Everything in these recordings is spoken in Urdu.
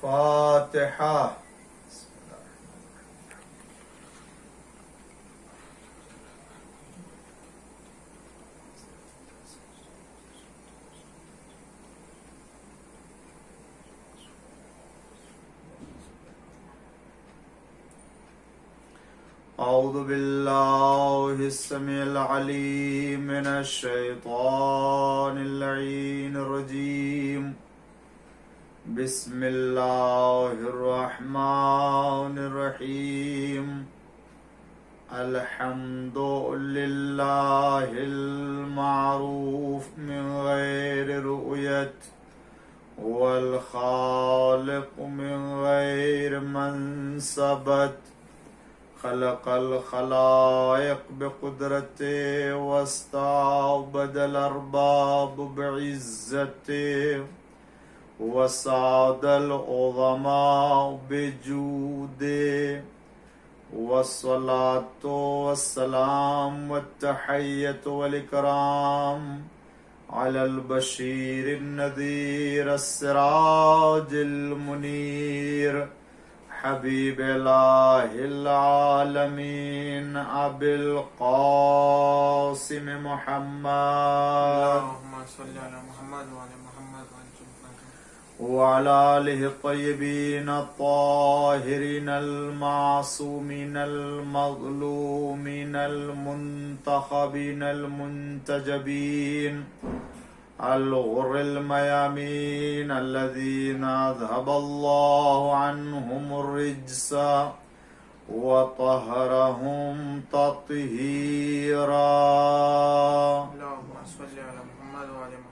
الفاتحة. أعوذ بالله السميع العليم من الشيطان اللعين الرجيم. بسم الله الرحمن الرحيم. الحمد لله المعروف من غير رؤية، والخالق من غير منسبت. خلق الخلائق بقدرته واستعبد الأرباب بعزته، وسعد العظماء بجوده. والصلاة والسلام والتحية والإكرام على البشير النذير السراج المنير، حبيب الله العالمين أبي القاسم محمد، اللهم صل على محمد وعلى محمد وعلى آله الطيبين الطاهرين المعصومين المظلومين المنتخبين المنتجبين الغر الميامين الذين أذهب الله عنهم الرجس وطهرهم تطهيرا. اللهم صل على محمد وعلى محمد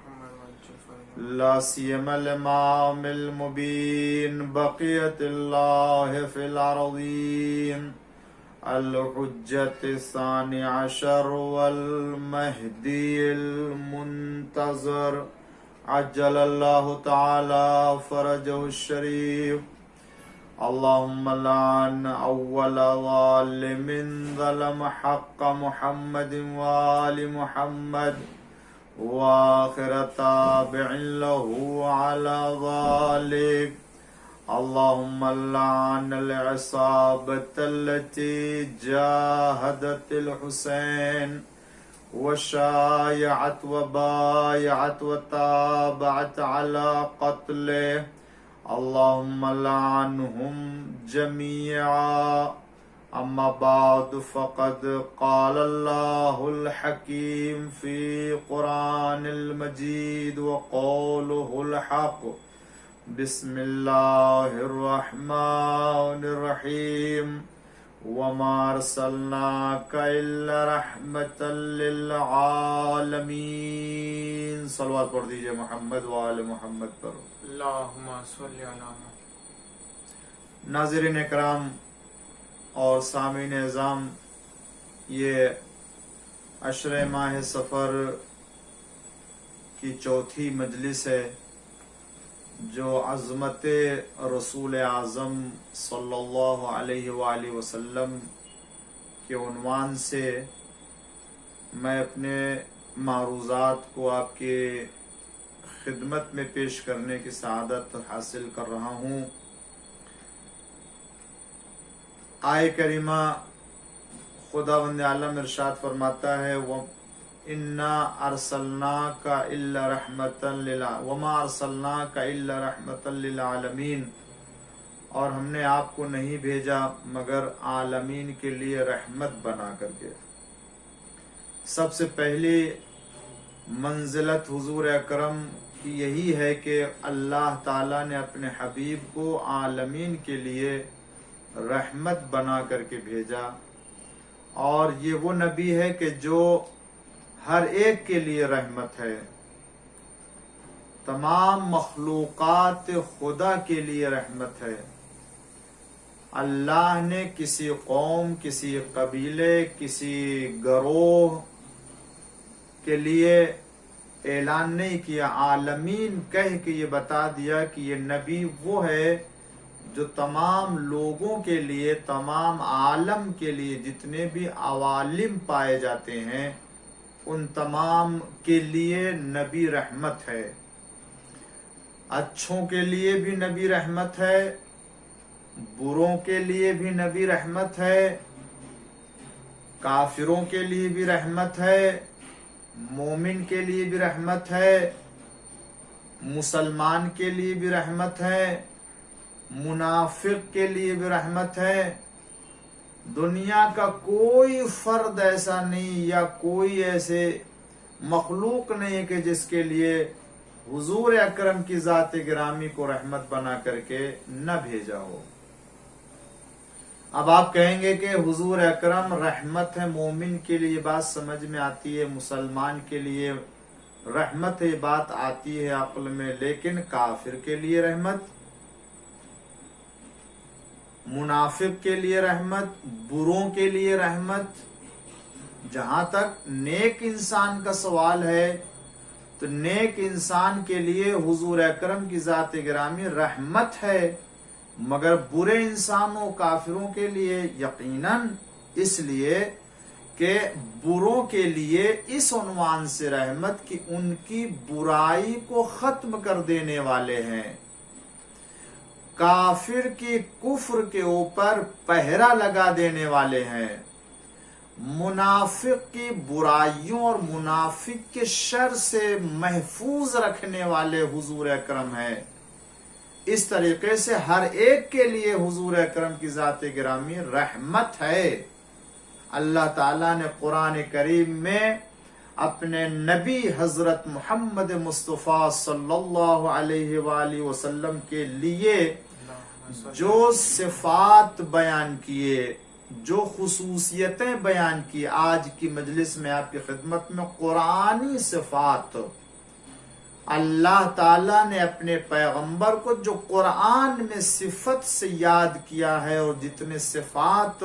لا سيما الإمام المبين بقية الله في الأرضين، الحجة الثاني عشر والمهدي المنتظر، عجل الله تعالى فرجه الشريف. اللهم لعن أول ظالم ظلم حق محمد وآل محمد، وآخر تابع له على ذلك. اللهم لعن العصابة التي جاهدت الحسين وشايعت وبايعت وتابعت على قتله. اللهم لعنهم جميعا. أما بعد، فقد قال الله الحكيم في قرآن المجيد وقوله الحق. بسم الله الرحمن الرحيم. وما أرسلناك إلا رحمة للعالمين. صلوات پڑھ دیجئے محمد وآل محمد پر. اللهم صل على محمد. ناظرین اکرام اور سامعین اعظام، یہ عشر ماہ سفر کی چوتھی مجلس ہے جو عظمت رسول اعظم صلی اللہ علیہ وآلہ وسلم کے عنوان سے میں اپنے معروضات کو آپ کے خدمت میں پیش کرنے کی سعادت حاصل کر رہا ہوں. آیہ کریمہ خداوند عالم ارشاد فرماتا ہے وَإِنَّا أَرْسَلْنَاكَ إِلَّا رَحْمَةً وَمَا أَرْسَلْنَاكَ إِلَّا رَحْمَةً لِلْعَالَمِينَ، اور ہم نے آپ کو نہیں بھیجا مگر عالمین کے لیے رحمت بنا کر کے. سب سے پہلی منزلت حضور اکرم کی یہی ہے کہ اللہ تعالیٰ نے اپنے حبیب کو عالمین کے لیے رحمت بنا کر کے بھیجا، اور یہ وہ نبی ہے کہ جو ہر ایک کے لیے رحمت ہے، تمام مخلوقات خدا کے لیے رحمت ہے. اللہ نے کسی قوم، کسی قبیلے، کسی گروہ کے لیے اعلان نہیں کیا، عالمین کہہ کے یہ بتا دیا کہ یہ نبی وہ ہے جو تمام لوگوں کے لیے، تمام عالم کے لیے جتنے بھی عوالم پائے جاتے ہیں ان تمام کے لیے نبی رحمت ہے. اچھوں کے لیے بھی نبی رحمت ہے، بروں کے لیے بھی نبی رحمت ہے، کافروں کے لیے بھی رحمت ہے، مومن کے لیے بھی رحمت ہے، مسلمان کے لیے بھی رحمت ہے، منافق کے لیے بھی رحمت ہے۔ دنیا کا کوئی فرد ایسا نہیں یا کوئی ایسے مخلوق نہیں کہ جس کے لیے حضور اکرم کی ذات گرامی کو رحمت بنا کر کے نہ بھیجا ہو۔ اب آپ کہیں گے کہ حضور اکرم رحمت ہے، مومن کے لیے بات سمجھ میں آتی ہے، مسلمان کے لیے رحمت ہے، بات آتی ہے عقل میں، لیکن کافر کے لیے رحمت، منافق کے لیے رحمت، بروں کے لیے رحمت، جہاں تک نیک انسان کا سوال ہے تو نیک انسان کے لیے حضور اکرم کی ذات گرامی رحمت ہے، مگر برے انسانوں کافروں کے لیے یقیناً، اس لیے کہ بروں کے لیے اس عنوان سے رحمت کہ ان کی برائی کو ختم کر دینے والے ہیں، کافر کی کفر کے اوپر پہرا لگا دینے والے ہیں، منافق کی برائیوں اور منافق کے شر سے محفوظ رکھنے والے حضور اکرم ہیں۔ اس طریقے سے ہر ایک کے لیے حضور اکرم کی ذات گرامی رحمت ہے۔ اللہ تعالیٰ نے قرآن کریم میں اپنے نبی حضرت محمد مصطفیٰ صلی اللہ علیہ وآلہ وسلم کے لیے جو صفات بیان کیے، جو خصوصیتیں بیان کی، آج کی مجلس میں آپ کی خدمت میں قرآنی صفات اللہ تعالیٰ نے اپنے پیغمبر کو جو قرآن میں صفت سے یاد کیا ہے، اور جتنے صفات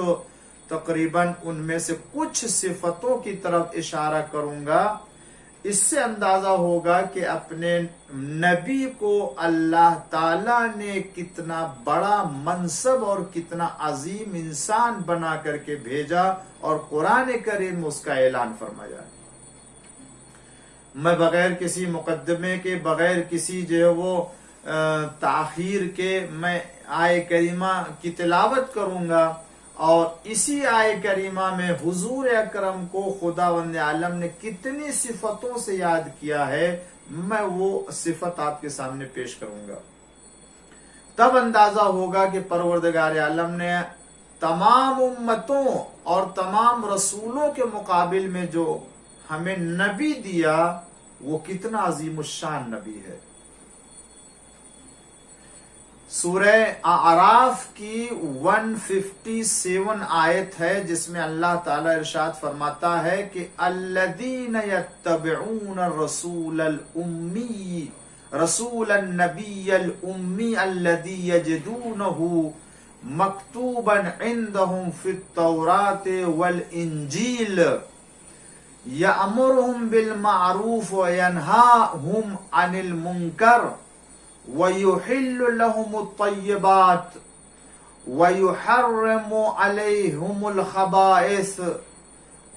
تقریباً ان میں سے کچھ صفتوں کی طرف اشارہ کروں گا، اس سے اندازہ ہوگا کہ اپنے نبی کو اللہ تعالیٰ نے کتنا بڑا منصب اور کتنا عظیم انسان بنا کر کے بھیجا، اور قرآن کریم میں اس کا اعلان فرمایا۔ میں بغیر کسی مقدمے کے، بغیر کسی جو ہے وہ تاخیر کے، میں آیہ کریمہ کی تلاوت کروں گا، اور اسی آیہ کریمہ میں حضور اکرم کو خداوند عالم نے کتنی صفتوں سے یاد کیا ہے، میں وہ صفت آپ کے سامنے پیش کروں گا۔ تب اندازہ ہوگا کہ پروردگار عالم نے تمام امتوں اور تمام رسولوں کے مقابل میں جو ہمیں نبی دیا، وہ کتنا عظیم الشان نبی ہے۔ سورہ اعراف کی 157 آیت ہے، جس میں اللہ تعالیٰ ارشاد فرماتا ہے کہ الذین یتبعون الرسول النبی الامی الذی یجدونہ مکتوبا عندہم فی التوراۃ والانجیل یأمرہم بالمعروف وینہاہم عن المنکر وَيُحِلُّ لَهُمُ الطَّيِّبَاتِ وَيُحَرِّمُ عَلَيْهُمُ الْخَبَائِثَ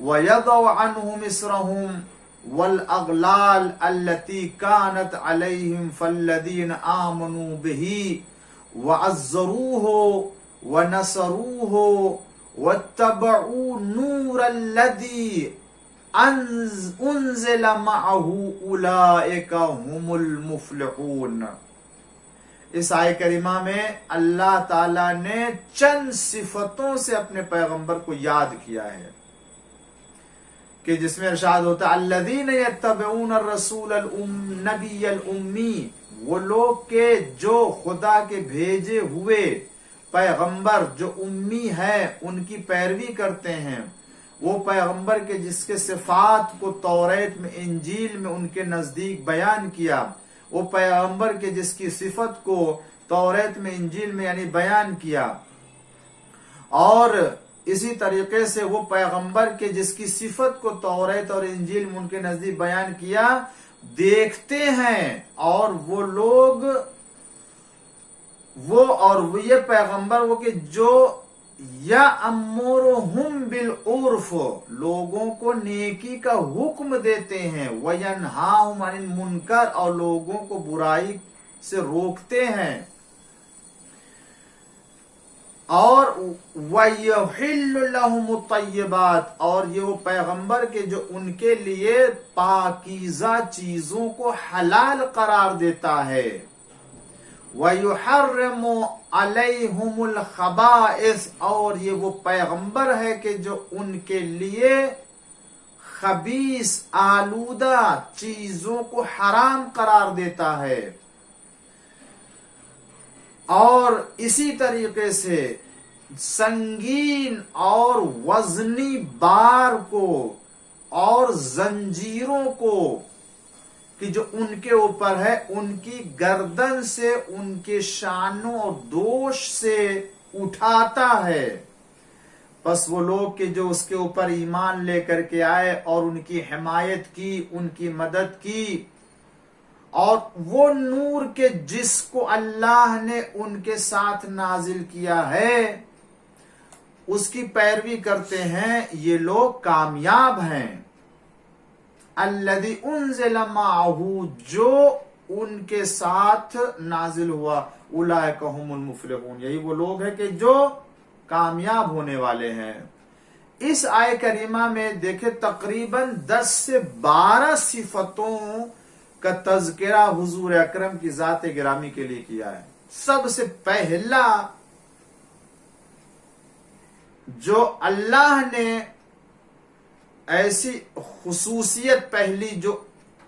وَيَضَعُ عَنْهُمْ إِصْرَهُمْ وَالْأَغْلَالَ الَّتِي كَانَتْ عَلَيْهِمْ فَالَّذِينَ آمَنُوا بِهِ وَعَزَّرُوهُ وَنَصَرُوهُ وَاتَّبَعُوا النُّورَ الَّذِي أُنزِلَ مَعَهُ أُولَئِكَ هُمُ الْمُفْلِحُونَ۔ اس آیہ کریمہ میں اللہ تعالیٰ نے چند صفتوں سے اپنے پیغمبر کو یاد کیا ہے، کہ جس میں ارشاد ہوتا ہے الذین یتبعون الرسول النبی الامی، وہ لوگ کہ جو خدا کے بھیجے ہوئے پیغمبر جو امی ہے ان کی پیروی کرتے ہیں، وہ پیغمبر کے جس کے صفات کو توریت میں، انجیل میں ان کے نزدیک بیان کیا، وہ پیغمبر کے جس کی صفت کو توریت میں، انجیل میں یعنی بیان کیا، اور اسی طریقے سے وہ پیغمبر کے جس کی صفت کو توریت اور انجیل میں ان کے نزدیک بیان کیا، دیکھتے ہیں، اور وہ لوگ یہ پیغمبر وہ کہ جو یأمرہم بالعرف، لوگوں کو نیکی کا حکم دیتے ہیں، وینہاہم عن المنکر، اور لوگوں کو برائی سے روکتے ہیں. اور وَيُحِلُّ لَهُمُ الطَّيِّبَاتِ، اور یہ وہ پیغمبر کے جو ان کے لیے پاکیزہ چیزوں کو حلال قرار دیتا ہے. وَيُحَرِّمُ عَلَيْهُمُ الْخَبَائِثَ، اور یہ وہ پیغمبر ہے کہ جو ان کے لیے خبیث آلودہ چیزوں کو حرام قرار دیتا ہے. اور اسی طریقے سے سنگین اور وزنی بار کو اور زنجیروں کو کہ جو ان کے اوپر ہے، ان کی گردن سے ان کے شانوں اور دوش سے اٹھاتا ہے. پس وہ لوگ کہ جو اس کے اوپر ایمان لے کر کے آئے اور ان کی حمایت کی، ان کی مدد کی، اور وہ نور کے جس کو اللہ نے ان کے ساتھ نازل کیا ہے اس کی پیروی کرتے ہیں، یہ لوگ کامیاب ہیں. الذی انزل معہ، جو ان کے ساتھ نازل ہوا، اولئک هم المفلحون، یہی وہ لوگ ہیں کہ جو کامیاب ہونے والے ہیں. اس آیہ کریمہ میں دیکھیں تقریباً 10 سے 12 صفتوں کا تذکرہ حضور اکرم کی ذات گرامی کے لیے کیا ہے. سب سے پہلا جو اللہ نے ایسی خصوصیت پہلی جو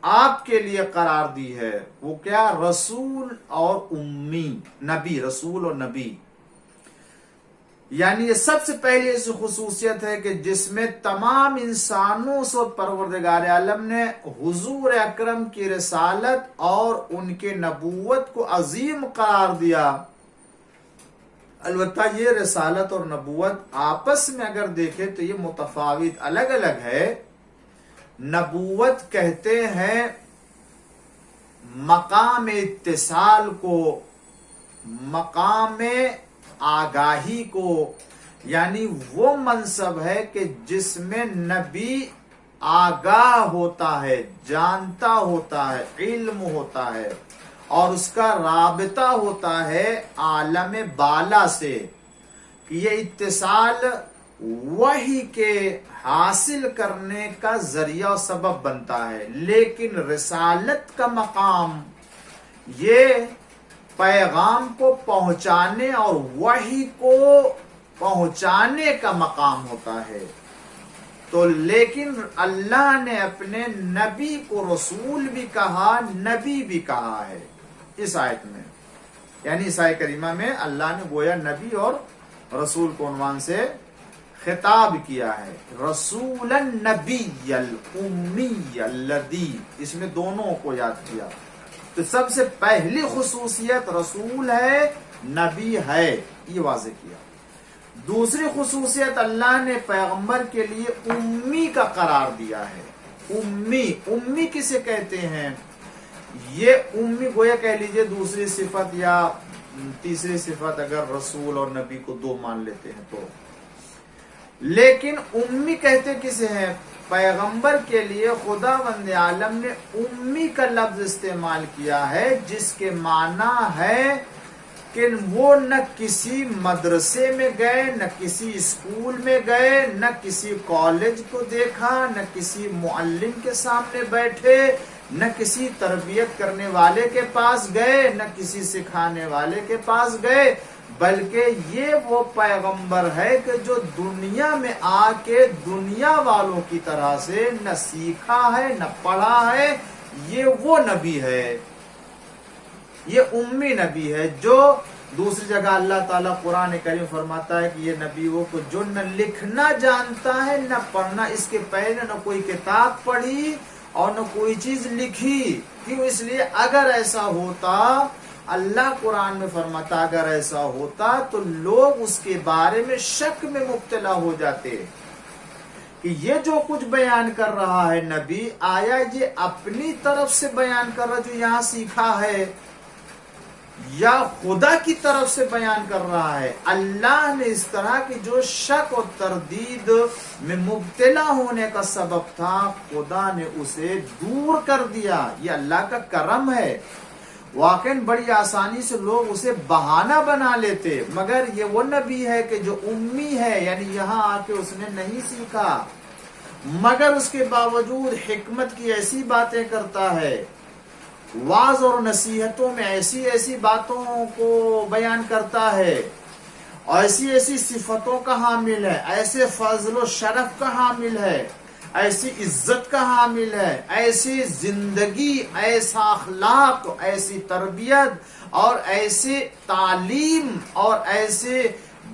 آپ کے لیے قرار دی ہے وہ کیا؟ رسول اور امی، نبی، رسول اور نبی. یعنی یہ سب سے پہلی ایسی خصوصیت ہے کہ جس میں تمام انسانوں سے پروردگار عالم نے حضور اکرم کی رسالت اور ان کے نبوت کو عظیم قرار دیا. البتہ یہ رسالت اور نبوت آپس میں اگر دیکھیں تو یہ متفاوت، الگ الگ ہے. نبوت کہتے ہیں مقام اتصال کو، مقام آگاہی کو، یعنی وہ منصب ہے کہ جس میں نبی آگاہ ہوتا ہے، جانتا ہوتا ہے، علم ہوتا ہے، اور اس کا رابطہ ہوتا ہے عالم بالا سے. یہ اتصال وحی کے حاصل کرنے کا ذریعہ و سبب بنتا ہے. لیکن رسالت کا مقام یہ پیغام کو پہنچانے اور وحی کو پہنچانے کا مقام ہوتا ہے. تو لیکن اللہ نے اپنے نبی کو رسول بھی کہا، نبی بھی کہا ہے اس آیت میں. یعنی اس آیت کریمہ میں اللہ نے گویا نبی اور رسول کو عنوان سے خطاب کیا ہے. رسول النبی الامی الذی، اس میں دونوں کو یاد کیا. تو سب سے پہلی خصوصیت رسول ہے، نبی ہے، یہ واضح کیا. دوسری خصوصیت اللہ نے پیغمبر کے لیے امی کا قرار دیا ہے. امی، امی کسے کہتے ہیں؟ یہ امی گویا کہہ لیجئے دوسری صفت یا تیسری صفت اگر رسول اور نبی کو دو مان لیتے ہیں تو. لیکن امی کہتے کسے ہیں؟ پیغمبر کے لیے خداوند عالم نے امی کا لفظ استعمال کیا ہے، جس کے معنی ہے کہ وہ نہ کسی مدرسے میں گئے، نہ کسی اسکول میں گئے، نہ کسی کالج کو دیکھا، نہ کسی معلم کے سامنے بیٹھے، نہ کسی تربیت کرنے والے کے پاس گئے، نہ کسی سکھانے والے کے پاس گئے، بلکہ یہ وہ پیغمبر ہے کہ جو دنیا میں آ کے دنیا والوں کی طرح سے نہ سیکھا ہے نہ پڑھا ہے. یہ وہ نبی ہے، یہ امی نبی ہے. جو دوسری جگہ اللہ تعالیٰ قرآن کریم فرماتا ہے کہ یہ نبی وہ کو جو نہ لکھنا جانتا ہے نہ پڑھنا، اس کے پہلے نہ کوئی کتاب پڑھی اور نہ کوئی چیز لکھی. کیوں؟ اس لیے اگر ایسا ہوتا، اللہ قرآن میں فرماتا اگر ایسا ہوتا تو لوگ اس کے بارے میں شک میں مبتلا ہو جاتے کہ یہ جو کچھ بیان کر رہا ہے نبی، آیا یہ اپنی طرف سے بیان کر رہا جو یہاں سیکھا ہے یا خدا کی طرف سے بیان کر رہا ہے. اللہ نے اس طرح کی جو شک اور تردید میں مبتلا ہونے کا سبب تھا، خدا نے اسے دور کر دیا. یہ اللہ کا کرم ہے. واقعاً بڑی آسانی سے لوگ اسے بہانہ بنا لیتے، مگر یہ وہ نبی ہے کہ جو امی ہے، یعنی یہاں آ کے اس نے نہیں سیکھا، مگر اس کے باوجود حکمت کی ایسی باتیں کرتا ہے، واعظ اور نصیحتوں میں ایسی ایسی باتوں کو بیان کرتا ہے، ایسی ایسی صفتوں کا حامل ہے، ایسے فضل و شرف کا حامل ہے، ایسی عزت کا حامل ہے، ایسی زندگی، ایسا اخلاق، ایسی تربیت اور ایسے تعلیم اور ایسے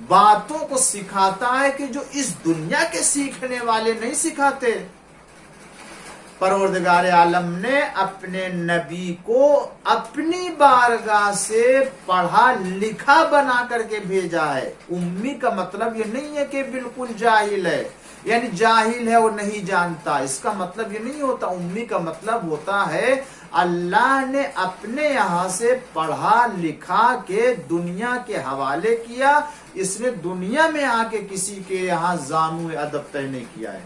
باتوں کو سکھاتا ہے کہ جو اس دنیا کے سیکھنے والے نہیں سکھاتے۔ پروردگار عالم نے اپنے نبی کو اپنی بارگاہ سے پڑھا لکھا بنا کر کے بھیجا ہے۔ امی کا مطلب یہ نہیں ہے کہ بالکل جاہل ہے، یعنی جاہل ہے وہ نہیں جانتا، اس کا مطلب یہ نہیں ہوتا۔ امی کا مطلب ہوتا ہے اللہ نے اپنے یہاں سے پڑھا لکھا کے دنیا کے حوالے کیا، اس نے دنیا میں آ کے کسی کے یہاں زانو ادب طے نہیں کیا ہے۔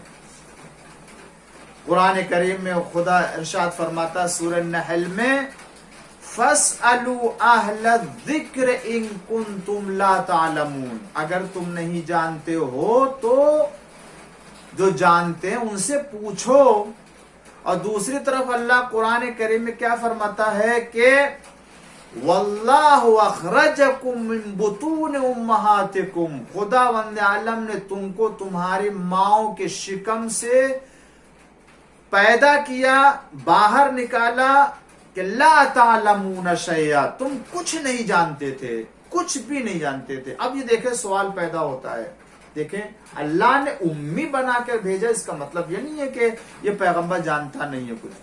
قرآن کریم میں خدا ارشاد فرماتا سورہ نحل میں فَاسْأَلُوا أَهْلَ الذِّكْرِ إِن كُنتُمْ لَا تَعْلَمُونَ، اگر تم نہیں جانتے ہو تو جو جانتے ہیں ان سے پوچھو۔ اور دوسری طرف اللہ قرآن کریم میں کیا فرماتا ہے کہ وَاللَّهُ أَخْرَجَكُم مِّن بُطُونِ أُمَّهَاتِكُمْ، خداوند عالم نے تم کو تمہاری ماؤں کے شکم سے پیدا کیا، باہر نکالا، کہ لا تعلمون شیئا، تم کچھ نہیں جانتے تھے، کچھ بھی نہیں جانتے تھے۔ اب یہ دیکھیں سوال پیدا ہوتا ہے، دیکھیں اللہ نے امی بنا کر بھیجا، اس کا مطلب یہ نہیں ہے کہ یہ پیغمبر جانتا نہیں ہے کچھ۔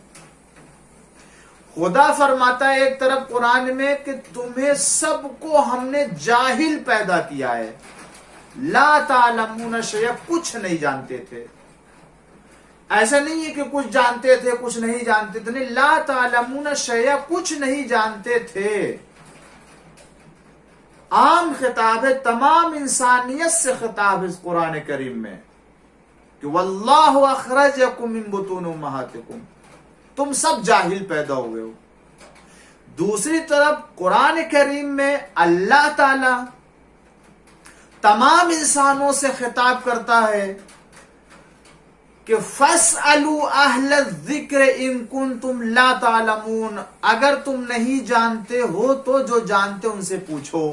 خدا فرماتا ہے ایک طرف قرآن میں کہ تمہیں سب کو ہم نے جاہل پیدا کیا ہے، لا تعلمون شیئا، کچھ نہیں جانتے تھے۔ ایسا نہیں ہے کہ کچھ جانتے تھے کچھ نہیں جانتے تھے، نہیں، لا تعلمون شیئا، کچھ نہیں جانتے تھے۔ عام خطاب ہے، تمام انسانیت سے خطاب ہے اس قرآن کریم میں کہ واللہ اخرجکم من بطون امہاتکم، تم سب جاہل پیدا ہوئے ہو۔ دوسری طرف قرآن کریم میں اللہ تعالی تمام انسانوں سے خطاب کرتا ہے کہ فَاسْأَلُوا أَهْلَ الذِّكْرِ إِن كُنتُمْ لَا تَعْلَمُونَ، اگر تم نہیں جانتے ہو تو جو جانتے ان سے پوچھو۔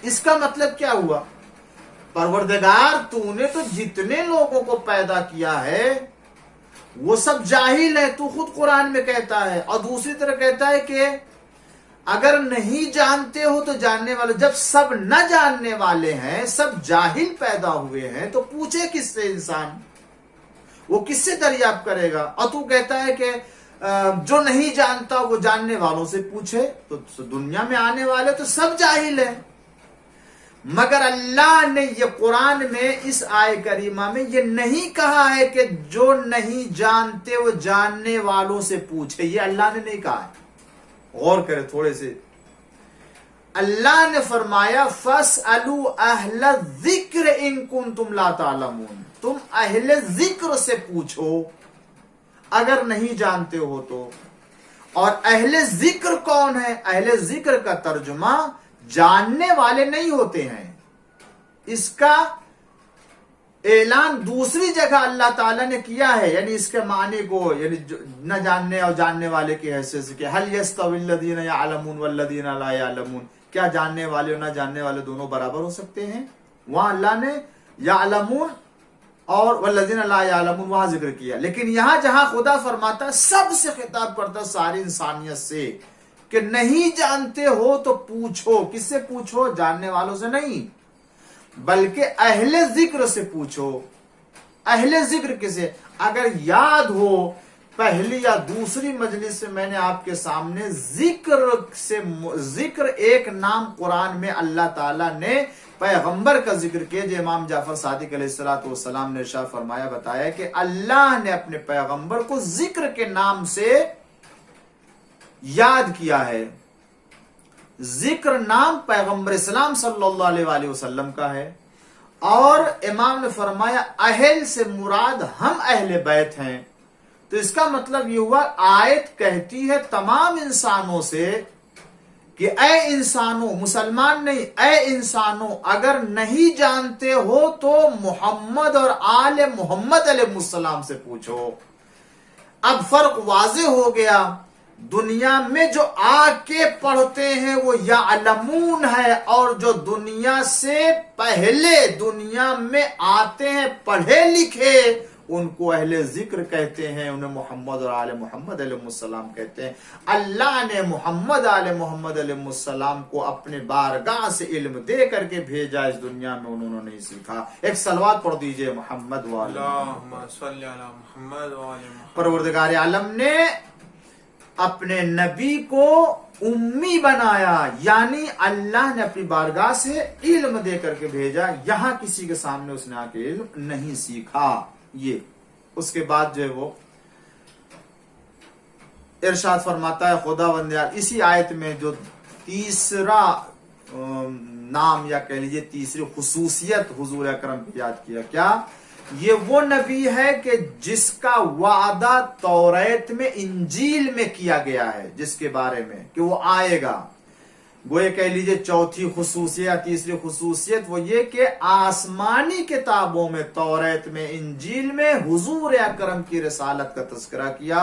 اس کا مطلب کیا ہوا؟ پروردگار تو نے تو جتنے لوگوں کو پیدا کیا ہے وہ سب جاہل ہے، تو خود قرآن میں کہتا ہے، اور دوسری طرح کہتا ہے کہ اگر نہیں جانتے ہو تو جاننے والے، جب سب نہ جاننے والے ہیں، سب جاہل پیدا ہوئے ہیں، تو پوچھے کس سے انسان؟ وہ کس سے دریافت کرے گا؟ اور تو کہتا ہے کہ جو نہیں جانتا وہ جاننے والوں سے پوچھے، تو دنیا میں آنے والے تو سب جاہل ہیں۔ مگر اللہ نے یہ قرآن میں اس آیے کریمہ میں یہ نہیں کہا ہے کہ جو نہیں جانتے وہ جاننے والوں سے پوچھے، یہ اللہ نے نہیں کہا ہے۔ غور کرے تھوڑے سے، اللہ نے فرمایا فَاسْأَلُوا أَهْلَ الذِّكْرِ إِن كُنتُمْ لَا تَعْلَمُونَ، تم اہل ذکر سے پوچھو اگر نہیں جانتے ہو تو۔ اور اہل ذکر کون ہے؟ اہل ذکر کا ترجمہ جاننے والے نہیں ہوتے ہیں، اس کا اعلان دوسری جگہ اللہ تعالیٰ نے کیا ہے، یعنی اس کے معنی کو یعنی نہ جاننے اور جاننے والے کی حیثیت سے کہ هل يستوي الذين يعلمون والذين لا يعلمون، کیا جاننے والے اور نہ جاننے والے دونوں برابر ہو سکتے ہیں؟ وہاں اللہ نے یعلمون اور والذین لا یعلمون وہاں ذکر کیا، لیکن یہاں جہاں خدا فرماتا سب سے خطاب کرتا ساری انسانیت سے کہ نہیں جانتے ہو تو پوچھو۔ کس سے پوچھو؟ جاننے والوں سے نہیں، بلکہ اہل ذکر سے پوچھو۔ اہل ذکر کسے؟ اگر یاد ہو پہلی یا دوسری مجلس سے میں نے آپ کے سامنے ذکر ایک نام قرآن میں اللہ تعالیٰ نے پیغمبر کا ذکر کیا، جو امام جعفر صادق علیہ السلام نے ارشاد فرمایا بتایا کہ اللہ نے اپنے پیغمبر کو ذکر کے نام سے یاد کیا ہے۔ ذکر نام پیغمبر اسلام صلی اللہ علیہ وآلہ وسلم کا ہے، اور امام نے فرمایا اہل سے مراد ہم اہل بیت ہیں۔ تو اس کا مطلب یہ ہوا آیت کہتی ہے تمام انسانوں سے کہ اے انسانوں، مسلمان نہیں، اے انسانوں اگر نہیں جانتے ہو تو محمد اور آل محمد علیہ السلام سے پوچھو۔ اب فرق واضح ہو گیا، دنیا میں جو آ کے پڑھتے ہیں وہ یعلمون ہے، اور جو دنیا سے پہلے دنیا میں آتے ہیں پڑھے لکھے ان کو اہل ذکر کہتے ہیں، انہیں محمد اور آل محمد علیہ السلام کہتے ہیں۔ اللہ نے محمد آل محمد علیہ السلام کو اپنے بارگاہ سے علم دے کر کے بھیجا، اس دنیا میں انہوں نے نہیں سیکھا۔ ایک صلوات پڑھ دیجئے محمد وآل اللہم صلی علی محمد وآل محمد۔ پروردگار عالم نے اپنے نبی کو امی بنایا، یعنی اللہ نے اپنی بارگاہ سے علم دے کر کے بھیجا، یہاں کسی کے سامنے اس نے آ کے علم نہیں سیکھا۔ یہ اس کے بعد جو ہے وہ ارشاد فرماتا ہے خداوند اسی آیت میں جو تیسرا نام یا کہہ لیجیے تیسری خصوصیت حضور اکرم کی یاد کیا، کیا یہ وہ نبی ہے کہ جس کا وعدہ توریت میں انجیل میں کیا گیا ہے، جس کے بارے میں کہ وہ آئے گا۔ گوئے کہہ لیجئے چوتھی خصوصیت، تیسری خصوصیت وہ یہ کہ آسمانی کتابوں میں توریت میں انجیل میں حضور اکرم کی رسالت کا تذکرہ کیا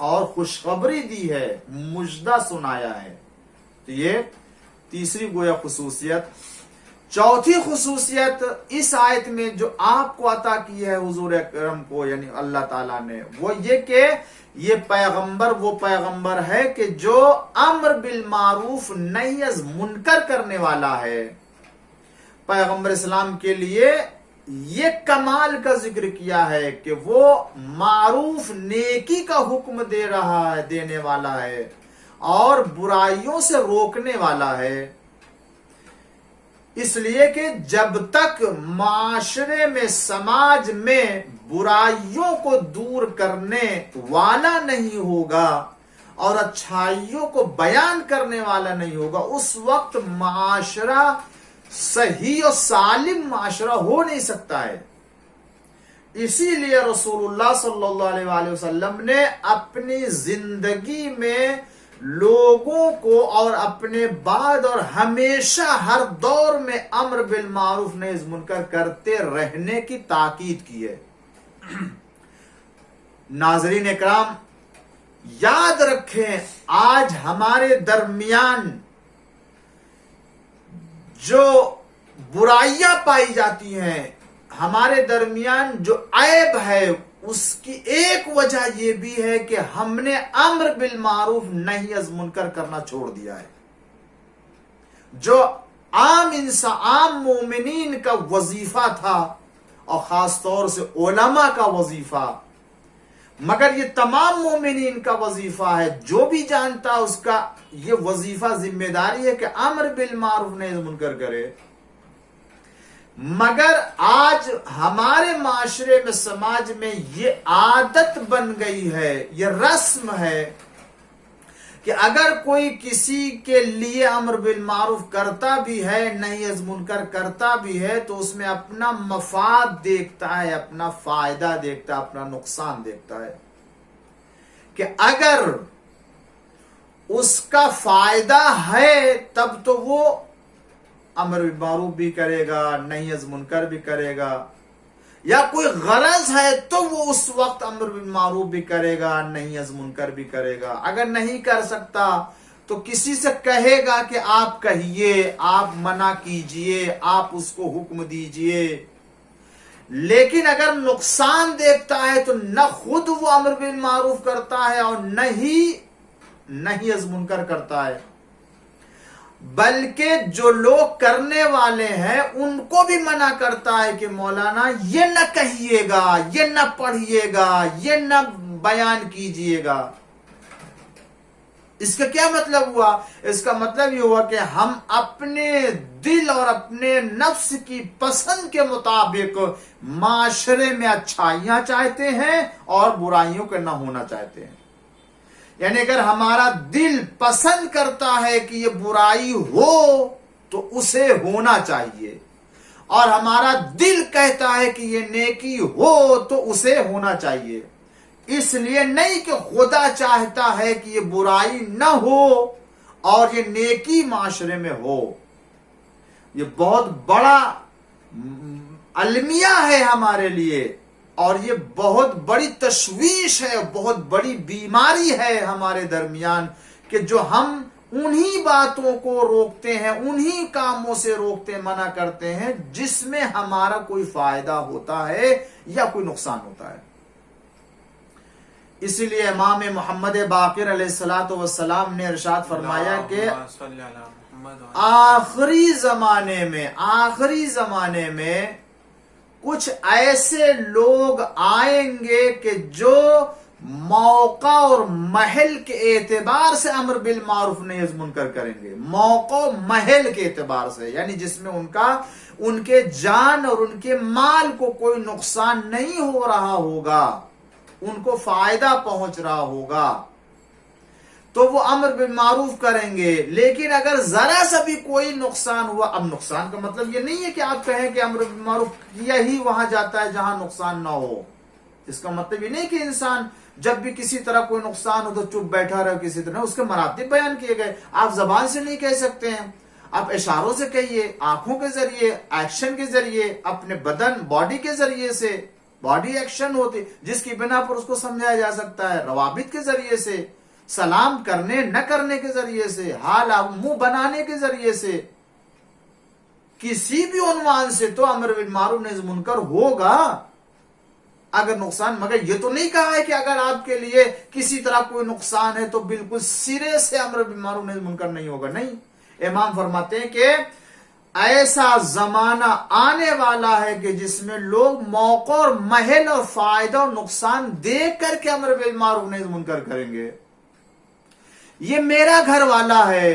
اور خوشخبری دی ہے، مژدہ سنایا ہے۔ تو یہ تیسری گویا خصوصیت۔ چوتھی خصوصیت اس آیت میں جو آپ کو عطا کی ہے حضور اکرم کو، یعنی اللہ تعالیٰ نے، وہ یہ کہ یہ پیغمبر وہ پیغمبر ہے کہ جو امر بالمعروف نہی از منکر کرنے والا ہے۔ پیغمبر اسلام کے لیے یہ کمال کا ذکر کیا ہے کہ وہ معروف نیکی کا حکم دے رہا ہے، دینے والا ہے، اور برائیوں سے روکنے والا ہے۔ اس لیے کہ جب تک معاشرے میں، سماج میں برائیوں کو دور کرنے والا نہیں ہوگا اور اچھائیوں کو بیان کرنے والا نہیں ہوگا، اس وقت معاشرہ صحیح اور سالم معاشرہ ہو نہیں سکتا ہے۔ اسی لیے رسول اللہ صلی اللہ علیہ وآلہ وسلم نے اپنی زندگی میں لوگوں کو اور اپنے بعد اور ہمیشہ ہر دور میں امر بالمعروف نہی از منکر کرتے رہنے کی تاکید کی ہے۔ ناظرین اکرام، یاد رکھیں آج ہمارے درمیان جو برائیاں پائی جاتی ہیں، ہمارے درمیان جو عیب ہے، اس کی ایک وجہ یہ بھی ہے کہ ہم نے امر بالمعروف نہی از منکر کرنا چھوڑ دیا ہے، جو عام مومنین کا وظیفہ تھا، اور خاص طور سے علماء کا وظیفہ۔ مگر یہ تمام مومنین کا وظیفہ ہے، جو بھی جانتا اس کا یہ وظیفہ ذمہ داری ہے کہ امر بالمعروف نہی از منکر کرے۔ مگر آج ہمارے معاشرے میں، سماج میں یہ عادت بن گئی ہے، یہ رسم ہے کہ اگر کوئی کسی کے لیے امر بالمعروف کرتا بھی ہے، نہی از منکر کرتا بھی ہے، تو اس میں اپنا مفاد دیکھتا ہے، اپنا فائدہ دیکھتا ہے، اپنا نقصان دیکھتا ہے، کہ اگر اس کا فائدہ ہے تب تو وہ امر بالمعروف بھی کرے گا، نہی از منکر بھی کرے گا، یا کوئی غرض ہے تو وہ اس وقت امر بالمعروف بھی کرے گا، نہی از منکر بھی کرے گا۔ اگر نہیں کر سکتا تو کسی سے کہے گا کہ آپ کہیے، آپ منع کیجئے، آپ اس کو حکم دیجئے۔ لیکن اگر نقصان دیکھتا ہے تو نہ خود وہ امر بالمعروف کرتا ہے اور نہی از منکر کرتا ہے، بلکہ جو لوگ کرنے والے ہیں ان کو بھی منع کرتا ہے کہ مولانا یہ نہ کہیے گا، یہ نہ پڑھیے گا، یہ نہ بیان کیجئے گا۔ اس کا کیا مطلب ہوا؟ اس کا مطلب یہ ہوا کہ ہم اپنے دل اور اپنے نفس کی پسند کے مطابق معاشرے میں اچھائیاں چاہتے ہیں اور برائیوں کا نہ ہونا چاہتے ہیں۔ یعنی اگر ہمارا دل پسند کرتا ہے کہ یہ برائی ہو تو اسے ہونا چاہیے، اور ہمارا دل کہتا ہے کہ یہ نیکی ہو تو اسے ہونا چاہیے۔ اس لیے نہیں کہ خدا چاہتا ہے کہ یہ برائی نہ ہو اور یہ نیکی معاشرے میں ہو، یہ بہت بڑا المیہ ہے ہمارے لیے، اور یہ بہت بڑی تشویش ہے، بہت بڑی بیماری ہے ہمارے درمیان کہ جو ہم انہی باتوں کو روکتے ہیں، انہی کاموں سے روکتے منع کرتے ہیں جس میں ہمارا کوئی فائدہ ہوتا ہے یا کوئی نقصان ہوتا ہے۔ اسی لیے امام محمد باقر علیہ السلام نے ارشاد فرمایا کہ آخری زمانے میں کچھ ایسے لوگ آئیں گے کہ جو موقع اور محل کے اعتبار سے امر بالمعروف نہی از منکر کریں گے، موقع و محل کے اعتبار سے، یعنی جس میں ان کے جان اور ان کے مال کو کوئی نقصان نہیں ہو رہا ہوگا، ان کو فائدہ پہنچ رہا ہوگا، تو وہ امر بالمعروف کریں گے۔ لیکن اگر ذرا سا بھی کوئی نقصان ہوا، اب نقصان کا مطلب یہ نہیں ہے کہ آپ کہیں کہ امر بالمعروف کیا ہی وہاں جاتا ہے جہاں نقصان نہ ہو، اس کا مطلب یہ نہیں کہ انسان جب بھی کسی طرح کوئی نقصان ہو تو چپ بیٹھا رہے، کسی طرح اس کے مراتب بیان کیے گئے۔ آپ زبان سے نہیں کہہ سکتے ہیں، آپ اشاروں سے کہیے، آنکھوں کے ذریعے، ایکشن کے ذریعے، اپنے بدن باڈی کے ذریعے سے، باڈی ایکشن ہوتی جس کی بنا پر اس کو سمجھایا جا سکتا ہے، روابط کے ذریعے سے، سلام کرنے نہ کرنے کے ذریعے سے، حال منہ بنانے کے ذریعے سے، کسی بھی عنوان سے تو امر بالمعروف نہی از منکر ہوگا اگر نقصان، مگر یہ تو نہیں کہا ہے کہ اگر آپ کے لیے کسی طرح کوئی نقصان ہے تو بالکل سرے سے امر بالمعروف نہی از منکر نہیں ہوگا، نہیں۔ امام فرماتے ہیں کہ ایسا زمانہ آنے والا ہے کہ جس میں لوگ موقع اور محل اور فائدہ اور نقصان دیکھ کر کے امر بالمعروف نہی از منکر کریں گے۔ یہ میرا گھر والا ہے،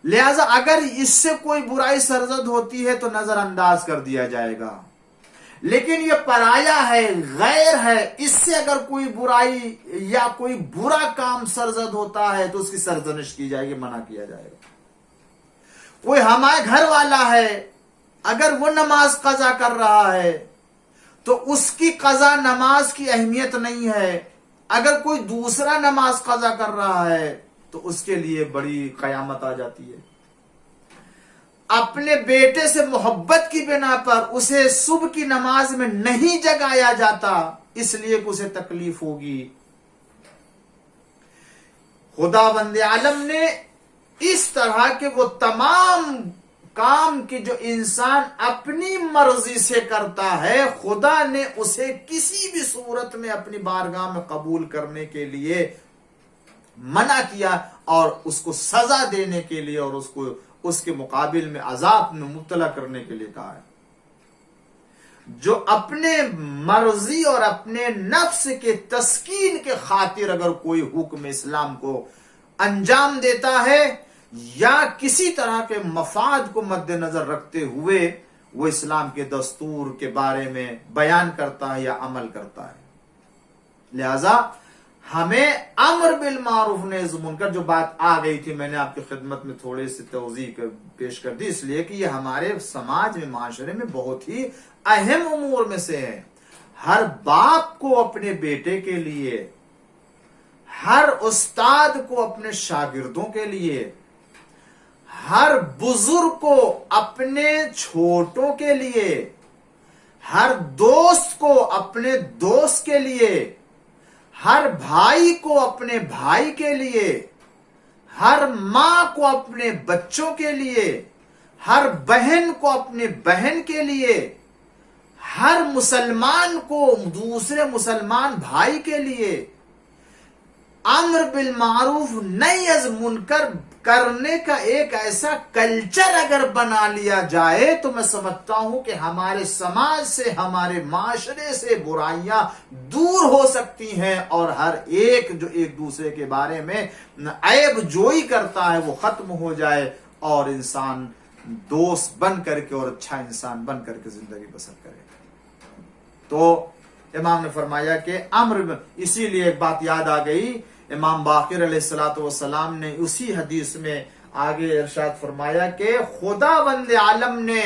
لہذا اگر اس سے کوئی برائی سرزد ہوتی ہے تو نظر انداز کر دیا جائے گا، لیکن یہ پرایا ہے، غیر ہے، اس سے اگر کوئی برائی یا کوئی برا کام سرزد ہوتا ہے تو اس کی سرزنش کی جائے گی، منع کیا جائے گا۔ کوئی ہمارے گھر والا ہے، اگر وہ نماز قضا کر رہا ہے تو اس کی قضا نماز کی اہمیت نہیں ہے، اگر کوئی دوسرا نماز قضا کر رہا ہے تو اس کے لیے بڑی قیامت آ جاتی ہے۔ اپنے بیٹے سے محبت کی بنا پر اسے صبح کی نماز میں نہیں جگایا جاتا، اس لیے کہ اسے تکلیف ہوگی۔ خداوند عالم نے اس طرح کے وہ تمام کام کی جو انسان اپنی مرضی سے کرتا ہے، خدا نے اسے کسی بھی صورت میں اپنی بارگاہ میں قبول کرنے کے لیے منع کیا، اور اس کو سزا دینے کے لیے اور اس کے مقابل میں عذاب میں مبتلا کرنے کے لیے کہا ہے۔ جو اپنے مرضی اور اپنے نفس کے تسکین کے خاطر اگر کوئی حکم اسلام کو انجام دیتا ہے یا کسی طرح کے مفاد کو مد نظر رکھتے ہوئے وہ اسلام کے دستور کے بارے میں بیان کرتا ہے یا عمل کرتا ہے، لہذا ہمیں امر بالمعروف نہی از منکر، جو بات آ گئی تھی میں نے آپ کی خدمت میں تھوڑی سی توضیح پیش کر دی، اس لیے کہ یہ ہمارے سماج میں، معاشرے میں بہت ہی اہم امور میں سے ہے۔ ہر باپ کو اپنے بیٹے کے لیے، ہر استاد کو اپنے شاگردوں کے لیے، ہر بزرگ کو اپنے چھوٹوں کے لیے، ہر دوست کو اپنے دوست کے لیے، ہر بھائی کو اپنے بھائی کے لیے، ہر ماں کو اپنے بچوں کے لیے، ہر بہن کو اپنے بہن کے لیے، ہر مسلمان کو دوسرے مسلمان بھائی کے لیے امر بالمعروف نہی از منکر کرنے کا ایک ایسا کلچر اگر بنا لیا جائے تو میں سمجھتا ہوں کہ ہمارے سماج سے، ہمارے معاشرے سے برائیاں دور ہو سکتی ہیں، اور ہر ایک جو ایک دوسرے کے بارے میں عیب جوئی کرتا ہے وہ ختم ہو جائے، اور انسان دوست بن کر کے اور اچھا انسان بن کر کے زندگی بسر کرے۔ تو امام نے فرمایا کہ امر، اسی لیے ایک بات یاد آ گئی، امام باقر علیہ السلام نے اسی حدیث میں آگے ارشاد فرمایا کہ خداوند عالم نے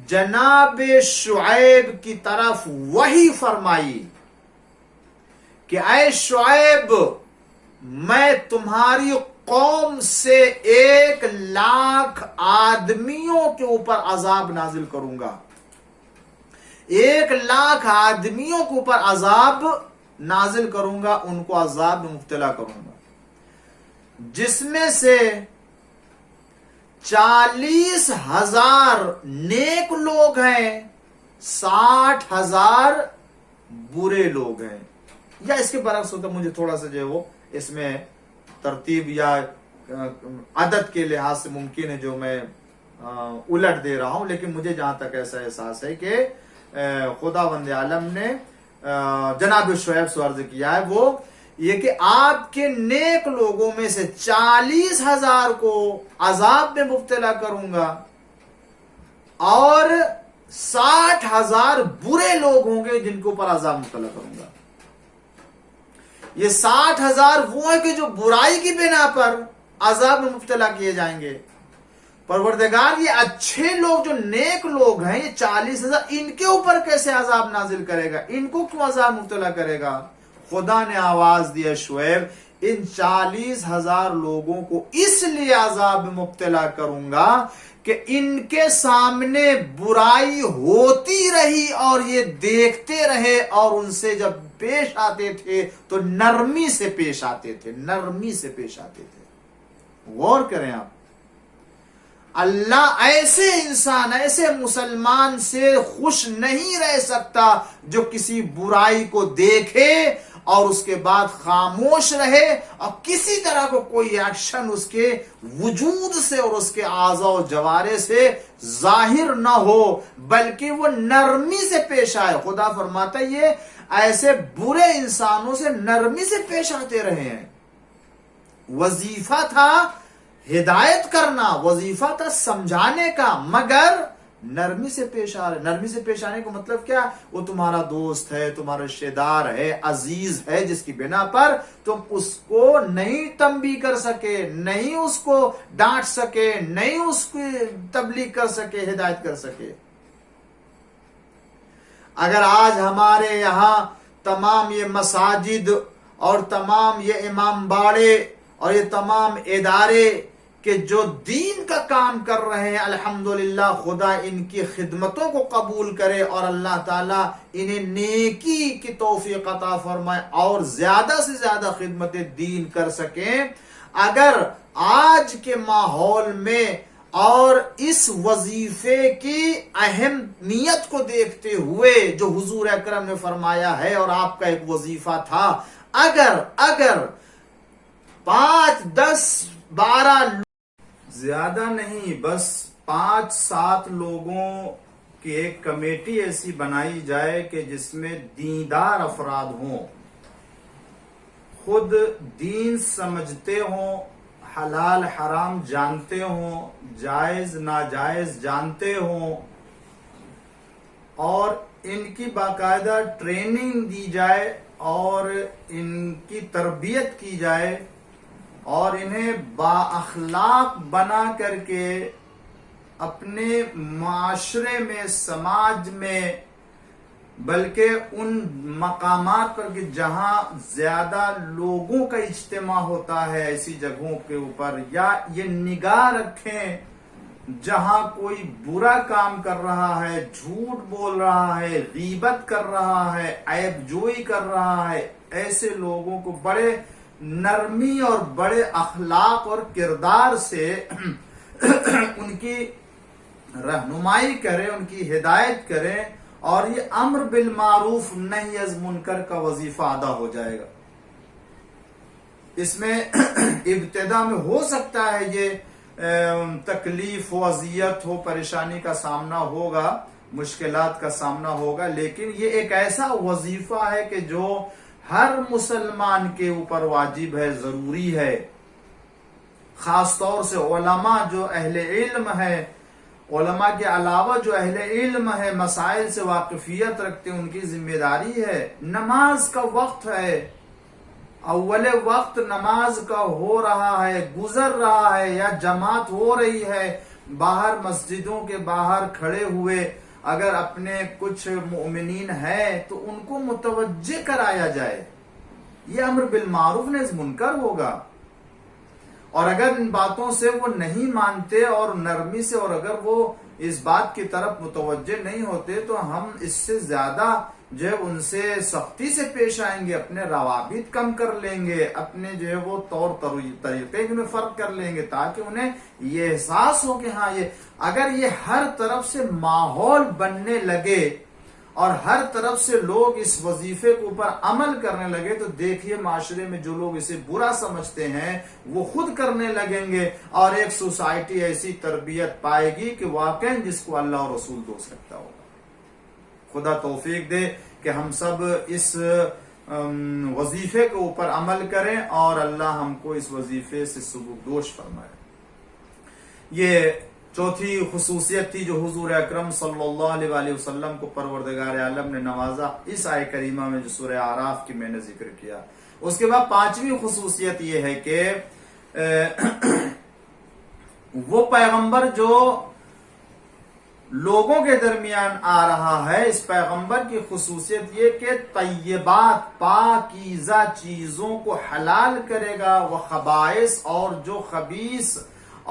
جناب شعیب کی طرف وحی فرمائی کہ اے شعیب، میں تمہاری قوم سے 1,00,000 آدمیوں کے اوپر عذاب نازل کروں گا. 1,00,000 آدمیوں کے اوپر عذاب نازل کروں گا، ان کو عذاب میں مبتلا کروں گا، جس میں سے 40,000 نیک لوگ ہیں، 60,000 برے لوگ ہیں. یا اس کے برعکس ہوتا، مجھے تھوڑا سا جو ہے وہ اس میں ترتیب یا عدد کے لحاظ سے ممکن ہے جو میں الٹ دے رہا ہوں، لیکن مجھے جہاں تک ایسا احساس ہے کہ خداوند عالم نے جناب شعیب سے عرض کیا ہے وہ یہ کہ آپ کے نیک لوگوں میں سے 40,000 کو عذاب میں مبتلا کروں گا اور 60,000 برے لوگ ہوں گے جن کے اوپر عذاب مبتلا کروں گا. یہ 60,000 وہ ہیں کہ جو برائی کی بنا پر عذاب میں مبتلا کیے جائیں گے. پروردگار یہ اچھے لوگ جو نیک لوگ ہیں، یہ 40,000 ان کے اوپر کیسے عذاب نازل کرے گا؟ ان کو کیوں عذاب مبتلا کرے گا؟ خدا نے آواز دیا شعیب ان 40,000 لوگوں کو اس لیے عذاب میں مبتلا کروں گا کہ ان کے سامنے برائی ہوتی رہی اور یہ دیکھتے رہے، اور ان سے جب پیش آتے تھے تو نرمی سے پیش آتے تھے، نرمی سے پیش آتے تھے. غور کریں آپ، اللہ ایسے انسان، ایسے مسلمان سے خوش نہیں رہ سکتا جو کسی برائی کو دیکھے اور اس کے بعد خاموش رہے اور کسی طرح کو کوئی ایکشن اس کے وجود سے اور اس کے اعضاء و جوارے سے ظاہر نہ ہو، بلکہ وہ نرمی سے پیش آئے. خدا فرماتا ہے یہ ایسے برے انسانوں سے نرمی سے پیش آتے رہے ہیں. وظیفہ تھا ہدایت کرنا، وظیفہ تھا سمجھانے کا، مگر نرمی سے پیش آ رہے. نرمی سے پیش آنے کا مطلب کیا؟ وہ تمہارا دوست ہے، تمہارا رشتہ دار ہے، عزیز ہے، جس کی بنا پر تم اس کو نہیں تنبیہ کر سکے، نہیں اس کو ڈانٹ سکے، نہیں اس کی تبلیغ کر سکے، ہدایت کر سکے. اگر آج ہمارے یہاں تمام یہ مساجد اور تمام یہ امام باڑے اور یہ تمام ادارے کہ جو دین کا کام کر رہے ہیں، الحمدللہ خدا ان کی خدمتوں کو قبول کرے اور اللہ تعالیٰ انہیں نیکی کی توفیق عطا فرمائے اور زیادہ سے زیادہ خدمت دین کر سکیں. اگر آج کے ماحول میں اور اس وظیفے کی اہمیت کو دیکھتے ہوئے جو حضور اکرم نے فرمایا ہے اور آپ کا ایک وظیفہ تھا، اگر 5 10 12 زیادہ نہیں، بس 5-7 لوگوں کی ایک کمیٹی ایسی بنائی جائے کہ جس میں دیندار افراد ہوں، خود دین سمجھتے ہوں، حلال حرام جانتے ہوں، جائز ناجائز جانتے ہوں، اور ان کی باقاعدہ ٹریننگ دی جائے اور ان کی تربیت کی جائے اور انہیں با اخلاق بنا کر کے اپنے معاشرے میں، سماج میں، بلکہ ان مقامات پر کہ جہاں زیادہ لوگوں کا اجتماع ہوتا ہے ایسی جگہوں کے اوپر، یا یہ نگاہ رکھیں جہاں کوئی برا کام کر رہا ہے، جھوٹ بول رہا ہے، غیبت کر رہا ہے، عیب جوئی کر رہا ہے، ایسے لوگوں کو بڑے نرمی اور بڑے اخلاق اور کردار سے ان کی رہنمائی کریں، ان کی ہدایت کریں، اور یہ امر بالمعروف نہی از منکر کا وظیفہ ادا ہو جائے گا. اس میں ابتدا میں ہو سکتا ہے یہ تکلیف ہو، اذیت ہو، پریشانی کا سامنا ہوگا، مشکلات کا سامنا ہوگا، لیکن یہ ایک ایسا وظیفہ ہے کہ جو ہر مسلمان کے اوپر واجب ہے، ضروری ہے. خاص طور سے علماء جو اہل علم ہے، علماء کے علاوہ جو اہل علم ہے، مسائل سے واقفیت رکھتے ہیں، ان کی ذمہ داری ہے. نماز کا وقت ہے، اول وقت نماز کا ہو رہا ہے، گزر رہا ہے یا جماعت ہو رہی ہے، باہر مسجدوں کے باہر کھڑے ہوئے اگر اپنے کچھ مؤمنین ہیں تو ان کو متوجہ کرایا جائے. یہ امر بالمعروف نہی از منکر ہوگا. اور اگر ان باتوں سے وہ نہیں مانتے اور نرمی سے، اور اگر وہ اس بات کی طرف متوجہ نہیں ہوتے، تو ہم اس سے زیادہ جو ہے ان سے سختی سے پیش آئیں گے، اپنے روابط کم کر لیں گے، اپنے جو ہے وہ طور طریقے میں فرق کر لیں گے، تاکہ انہیں یہ احساس ہو کہ ہاں یہ اگر یہ ہر طرف سے ماحول بننے لگے اور ہر طرف سے لوگ اس وظیفے کے اوپر عمل کرنے لگے، تو دیکھیے معاشرے میں جو لوگ اسے برا سمجھتے ہیں وہ خود کرنے لگیں گے، اور ایک سوسائٹی ایسی تربیت پائے گی کہ واقعی جس کو اللہ اور رسول دوست رکھتا ہوگا۔ خدا توفیق دے کہ ہم سب اس وظیفے کے اوپر عمل کریں اور اللہ ہم کو اس وظیفے سے سبکدوش فرمائے۔ یہ چوتھی خصوصیت تھی جو حضور اکرم صلی اللہ علیہ وآلہ وسلم کو پروردگار عالم نے نوازا، اس آیہ کریمہ میں جو سورہ اعراف کی میں نے ذکر کیا۔ اس کے بعد پانچویں خصوصیت یہ ہے کہ وہ پیغمبر جو لوگوں کے درمیان آ رہا ہے، اس پیغمبر کی خصوصیت یہ کہ طیبات پاکیزہ چیزوں کو حلال کرے گا، وہ خبائث اور جو خبیث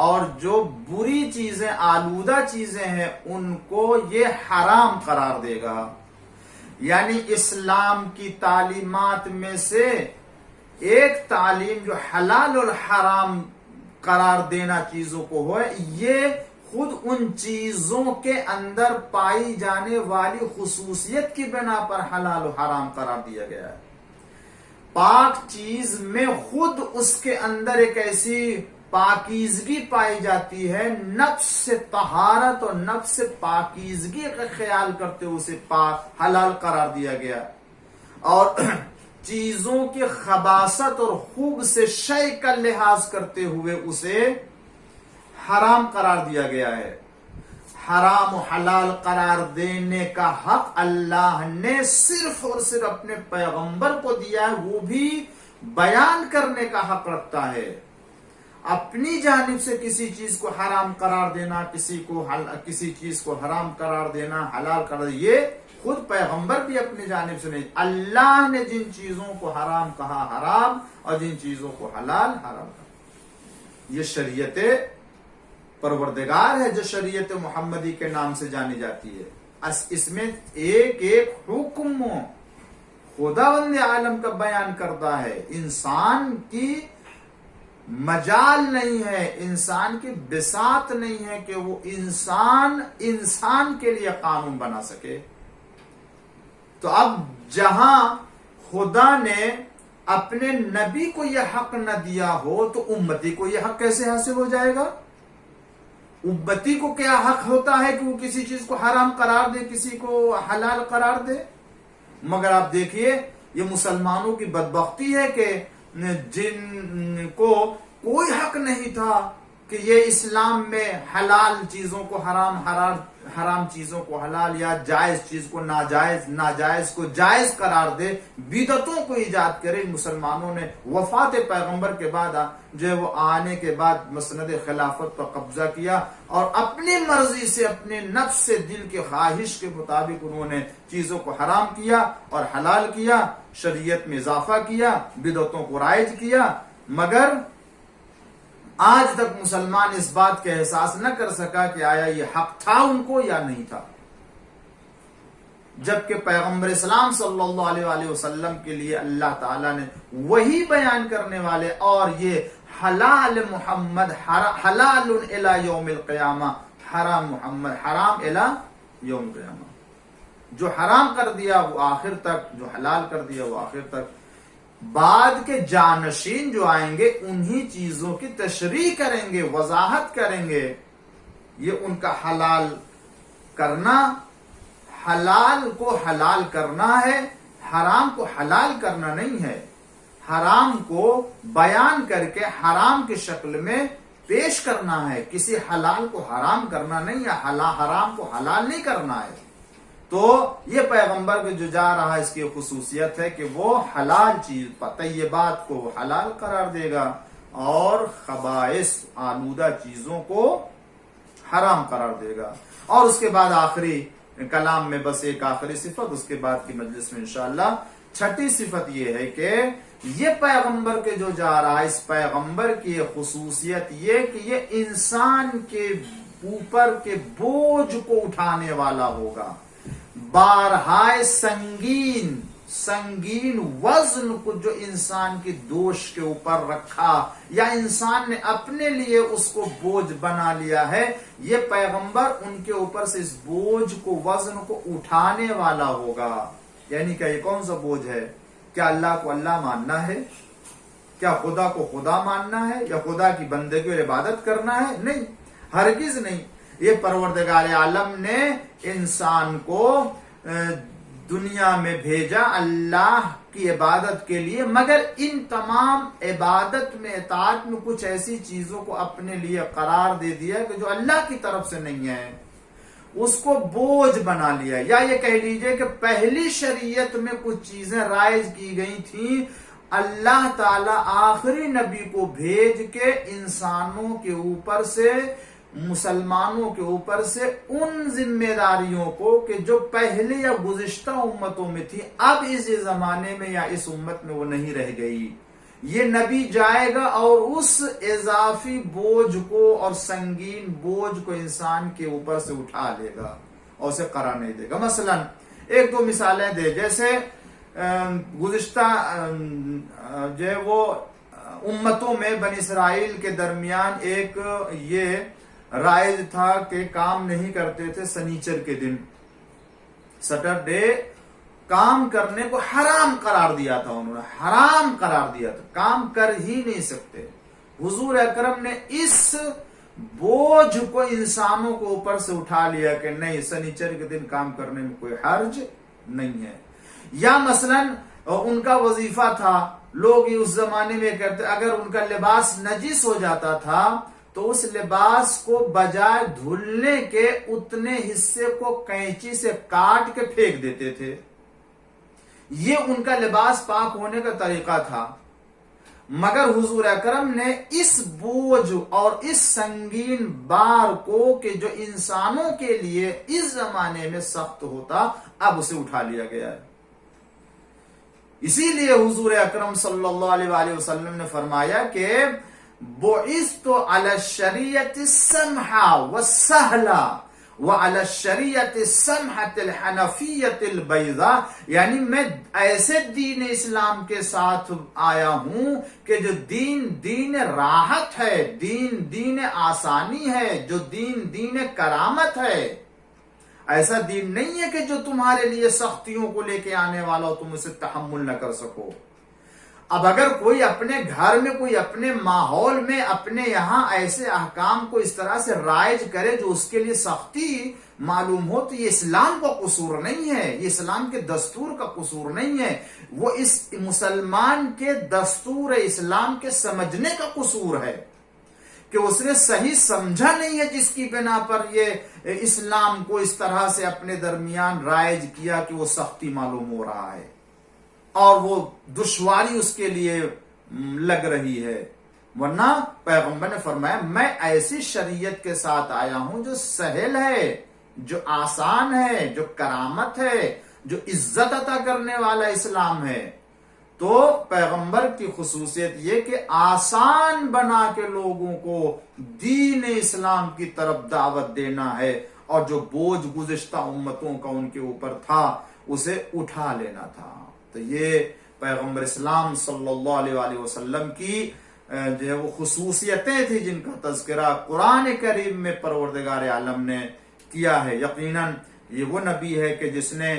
اور جو بری چیزیں آلودہ چیزیں ہیں ان کو یہ حرام قرار دے گا۔ یعنی اسلام کی تعلیمات میں سے ایک تعلیم جو حلال اور حرام قرار دینا چیزوں کو ہے، یہ خود ان چیزوں کے اندر پائی جانے والی خصوصیت کی بنا پر حلال و حرام قرار دیا گیا ہے۔ پاک چیز میں خود اس کے اندر ایک ایسی پاکیزگی پائی جاتی ہے، نفس سے طہارت اور نفس سے پاکیزگی کا خیال کرتے ہوئے اسے پاک حلال قرار دیا گیا، اور چیزوں کی خباثت اور خوب سے شے کا لحاظ کرتے ہوئے اسے حرام قرار دیا گیا ہے۔ حرام و حلال قرار دینے کا حق اللہ نے صرف اور صرف اپنے پیغمبر کو دیا ہے، وہ بھی بیان کرنے کا حق رکھتا ہے۔ اپنی جانب سے کسی چیز کو حرام قرار دینا، کسی چیز کو حرام قرار دینا، حلال قرار دینا، یہ خود پیغمبر بھی اپنی جانب سے نہیں، اللہ نے جن چیزوں کو حرام کہا حرام اور جن چیزوں کو حلال حرام کہا۔ یہ شریعت پروردگار ہے جو شریعت محمدی کے نام سے جانی جاتی ہے۔ اس میں ایک ایک حکم خداوند عالم کا بیان کرتا ہے، انسان کی مجال نہیں ہے، انسان کی بساط نہیں ہے کہ وہ انسان کے لیے قانون بنا سکے۔ تو اب جہاں خدا نے اپنے نبی کو یہ حق نہ دیا ہو تو امتی کو یہ حق کیسے حاصل ہو جائے گا؟ امتی کو کیا حق ہوتا ہے کہ وہ کسی چیز کو حرام قرار دے، کسی کو حلال قرار دے؟ مگر آپ دیکھیے یہ مسلمانوں کی بدبختی ہے کہ جن کو کوئی حق نہیں تھا کہ یہ اسلام میں حلال چیزوں کو حرام چیزوں کو حلال یا جائز چیز کو ناجائز، ناجائز کو جائز قرار دے، بدعتوں کو ایجاد کرے۔ مسلمانوں نے وفات پیغمبر کے بعد جو ہے وہ آنے کے بعد مسند خلافت پر قبضہ کیا اور اپنی مرضی سے، اپنے نفس سے، دل کے خواہش کے مطابق انہوں نے چیزوں کو حرام کیا اور حلال کیا، شریعت میں اضافہ کیا، بدعتوں کو رائج کیا۔ مگر آج تک مسلمان اس بات کا احساس نہ کر سکا کہ آیا یہ حق تھا ان کو یا نہیں تھا، جبکہ پیغمبر اسلام صلی اللہ علیہ وآلہ وسلم کے لیے اللہ تعالیٰ نے وہی بیان کرنے والے، اور یہ حلال محمد حلال الی یوم القیامہ، حرام محمد حرام الی یوم القیامہ، جو حرام کر دیا وہ آخر تک، جو حلال کر دیا وہ آخر تک۔ بعد کے جانشین جو آئیں گے انہی چیزوں کی تشریح کریں گے، وضاحت کریں گے۔ یہ ان کا حلال کرنا، حلال کو حلال کرنا ہے، حرام کو حلال کرنا نہیں ہے۔ حرام کو بیان کر کے حرام کی شکل میں پیش کرنا ہے، کسی حلال کو حرام کرنا نہیں، یا حرام کو حلال نہیں کرنا ہے۔ تو یہ پیغمبر کو جو جا رہا ہے اس کی خصوصیت ہے کہ وہ حلال چیز طیبات کو حلال قرار دے گا اور خبائث آلودہ چیزوں کو حرام قرار دے گا۔ اور اس کے بعد آخری کلام میں بس ایک آخری صفت، اس کے بعد کی مجلس میں انشاءاللہ چھٹی صفت یہ ہے کہ یہ پیغمبر کے جو جا رہا ہے، اس پیغمبر کی خصوصیت یہ کہ یہ انسان کے اوپر کے بوجھ کو اٹھانے والا ہوگا، بارہائے سنگین وزن کو جو انسان کی دوش کے اوپر رکھا یا انسان نے اپنے لیے اس کو بوجھ بنا لیا ہے، یہ پیغمبر ان کے اوپر سے اس بوجھ کو، وزن کو اٹھانے والا ہوگا۔ یعنی کہ یہ کون سا بوجھ ہے؟ کیا اللہ کو اللہ ماننا ہے؟ کیا خدا کو خدا ماننا ہے؟ یا خدا کی بندگی اور عبادت کرنا ہے؟ نہیں، ہرگز نہیں۔ یہ پروردگار عالم نے انسان کو دنیا میں بھیجا اللہ کی عبادت کے لیے، مگر ان تمام عبادت میں، اطاعت میں کچھ ایسی چیزوں کو اپنے لیے قرار دے دیا کہ جو اللہ کی طرف سے نہیں ہے، اس کو بوجھ بنا لیا۔ یا یہ کہہ لیجئے کہ پہلی شریعت میں کچھ چیزیں رائج کی گئی تھیں، اللہ تعالی آخری نبی کو بھیج کے انسانوں کے اوپر سے، مسلمانوں کے اوپر سے ان ذمہ داریوں کو کہ جو پہلے یا گزشتہ امتوں میں تھی، اب اس زمانے میں یا اس امت میں وہ نہیں رہ گئی۔ یہ نبی جائے گا اور اس اضافی بوجھ کو اور سنگین بوجھ کو انسان کے اوپر سے اٹھا لے گا اور اسے قرار نہیں دے گا۔ مثلا ایک دو مثالیں دے، جیسے گزشتہ جو ہے وہ امتوں میں بنی اسرائیل کے درمیان ایک یہ رائج تھا کہ کام نہیں کرتے تھے سنیچر کے دن، سیٹرڈے کام کرنے کو حرام قرار دیا تھا، انہوں نے حرام قرار دیا تھا، کام کر ہی نہیں سکتے۔ حضور اکرم نے اس بوجھ کو انسانوں کو اوپر سے اٹھا لیا کہ نہیں، سنیچر کے دن کام کرنے میں کوئی حرج نہیں ہے۔ یا مثلا ان کا وظیفہ تھا، لوگ اس زمانے میں کرتے، اگر ان کا لباس نجس ہو جاتا تھا تو اس لباس کو بجائے دھلنے کے اتنے حصے کو کینچی سے کاٹ کے پھینک دیتے تھے۔ یہ ان کا لباس پاک ہونے کا طریقہ تھا، مگر حضور اکرم نے اس بوجھ اور اس سنگین بار کو کہ جو انسانوں کے لیے اس زمانے میں سخت ہوتا، اب اسے اٹھا لیا گیا ہے۔ اسی لیے حضور اکرم صلی اللہ علیہ وآلہ وسلم نے فرمایا کہ بعثت علی الشریعۃ السمحہ والسہلہ وعلی الشریعۃ السمحۃ الحنفیۃ البیضاء، یعنی میں ایسے دین اسلام کے ساتھ آیا ہوں کہ جو دین راحت ہے، دین آسانی ہے، جو دین کرامت ہے۔ ایسا دین نہیں ہے کہ جو تمہارے لیے سختیوں کو لے کے آنے والا ہو، تم اسے تحمل نہ کر سکو۔ اب اگر کوئی اپنے گھر میں، کوئی اپنے ماحول میں، اپنے یہاں ایسے احکام کو اس طرح سے رائج کرے جو اس کے لیے سختی معلوم ہو، تو یہ اسلام کا قصور نہیں ہے، یہ اسلام کے دستور کا قصور نہیں ہے، وہ اس مسلمان کے دستور اسلام کے سمجھنے کا قصور ہے کہ اس نے صحیح سمجھا نہیں ہے، جس کی بنا پر یہ اسلام کو اس طرح سے اپنے درمیان رائج کیا کہ وہ سختی معلوم ہو رہا ہے اور وہ دشواری اس کے لیے لگ رہی ہے۔ ورنہ پیغمبر نے فرمایا میں ایسی شریعت کے ساتھ آیا ہوں جو سہل ہے، جو آسان ہے، جو کرامت ہے، جو عزت عطا کرنے والا اسلام ہے۔ تو پیغمبر کی خصوصیت یہ کہ آسان بنا کے لوگوں کو دین اسلام کی طرف دعوت دینا ہے، اور جو بوجھ گزشتہ امتوں کا ان کے اوپر تھا اسے اٹھا لینا تھا۔ تو یہ پیغمبر اسلام صلی اللہ علیہ وآلہ وسلم کی جو ہے وہ خصوصیتیں تھیں جن کا تذکرہ قرآن کریم میں پروردگار عالم نے کیا ہے۔ یقیناً یہ وہ نبی ہے کہ جس نے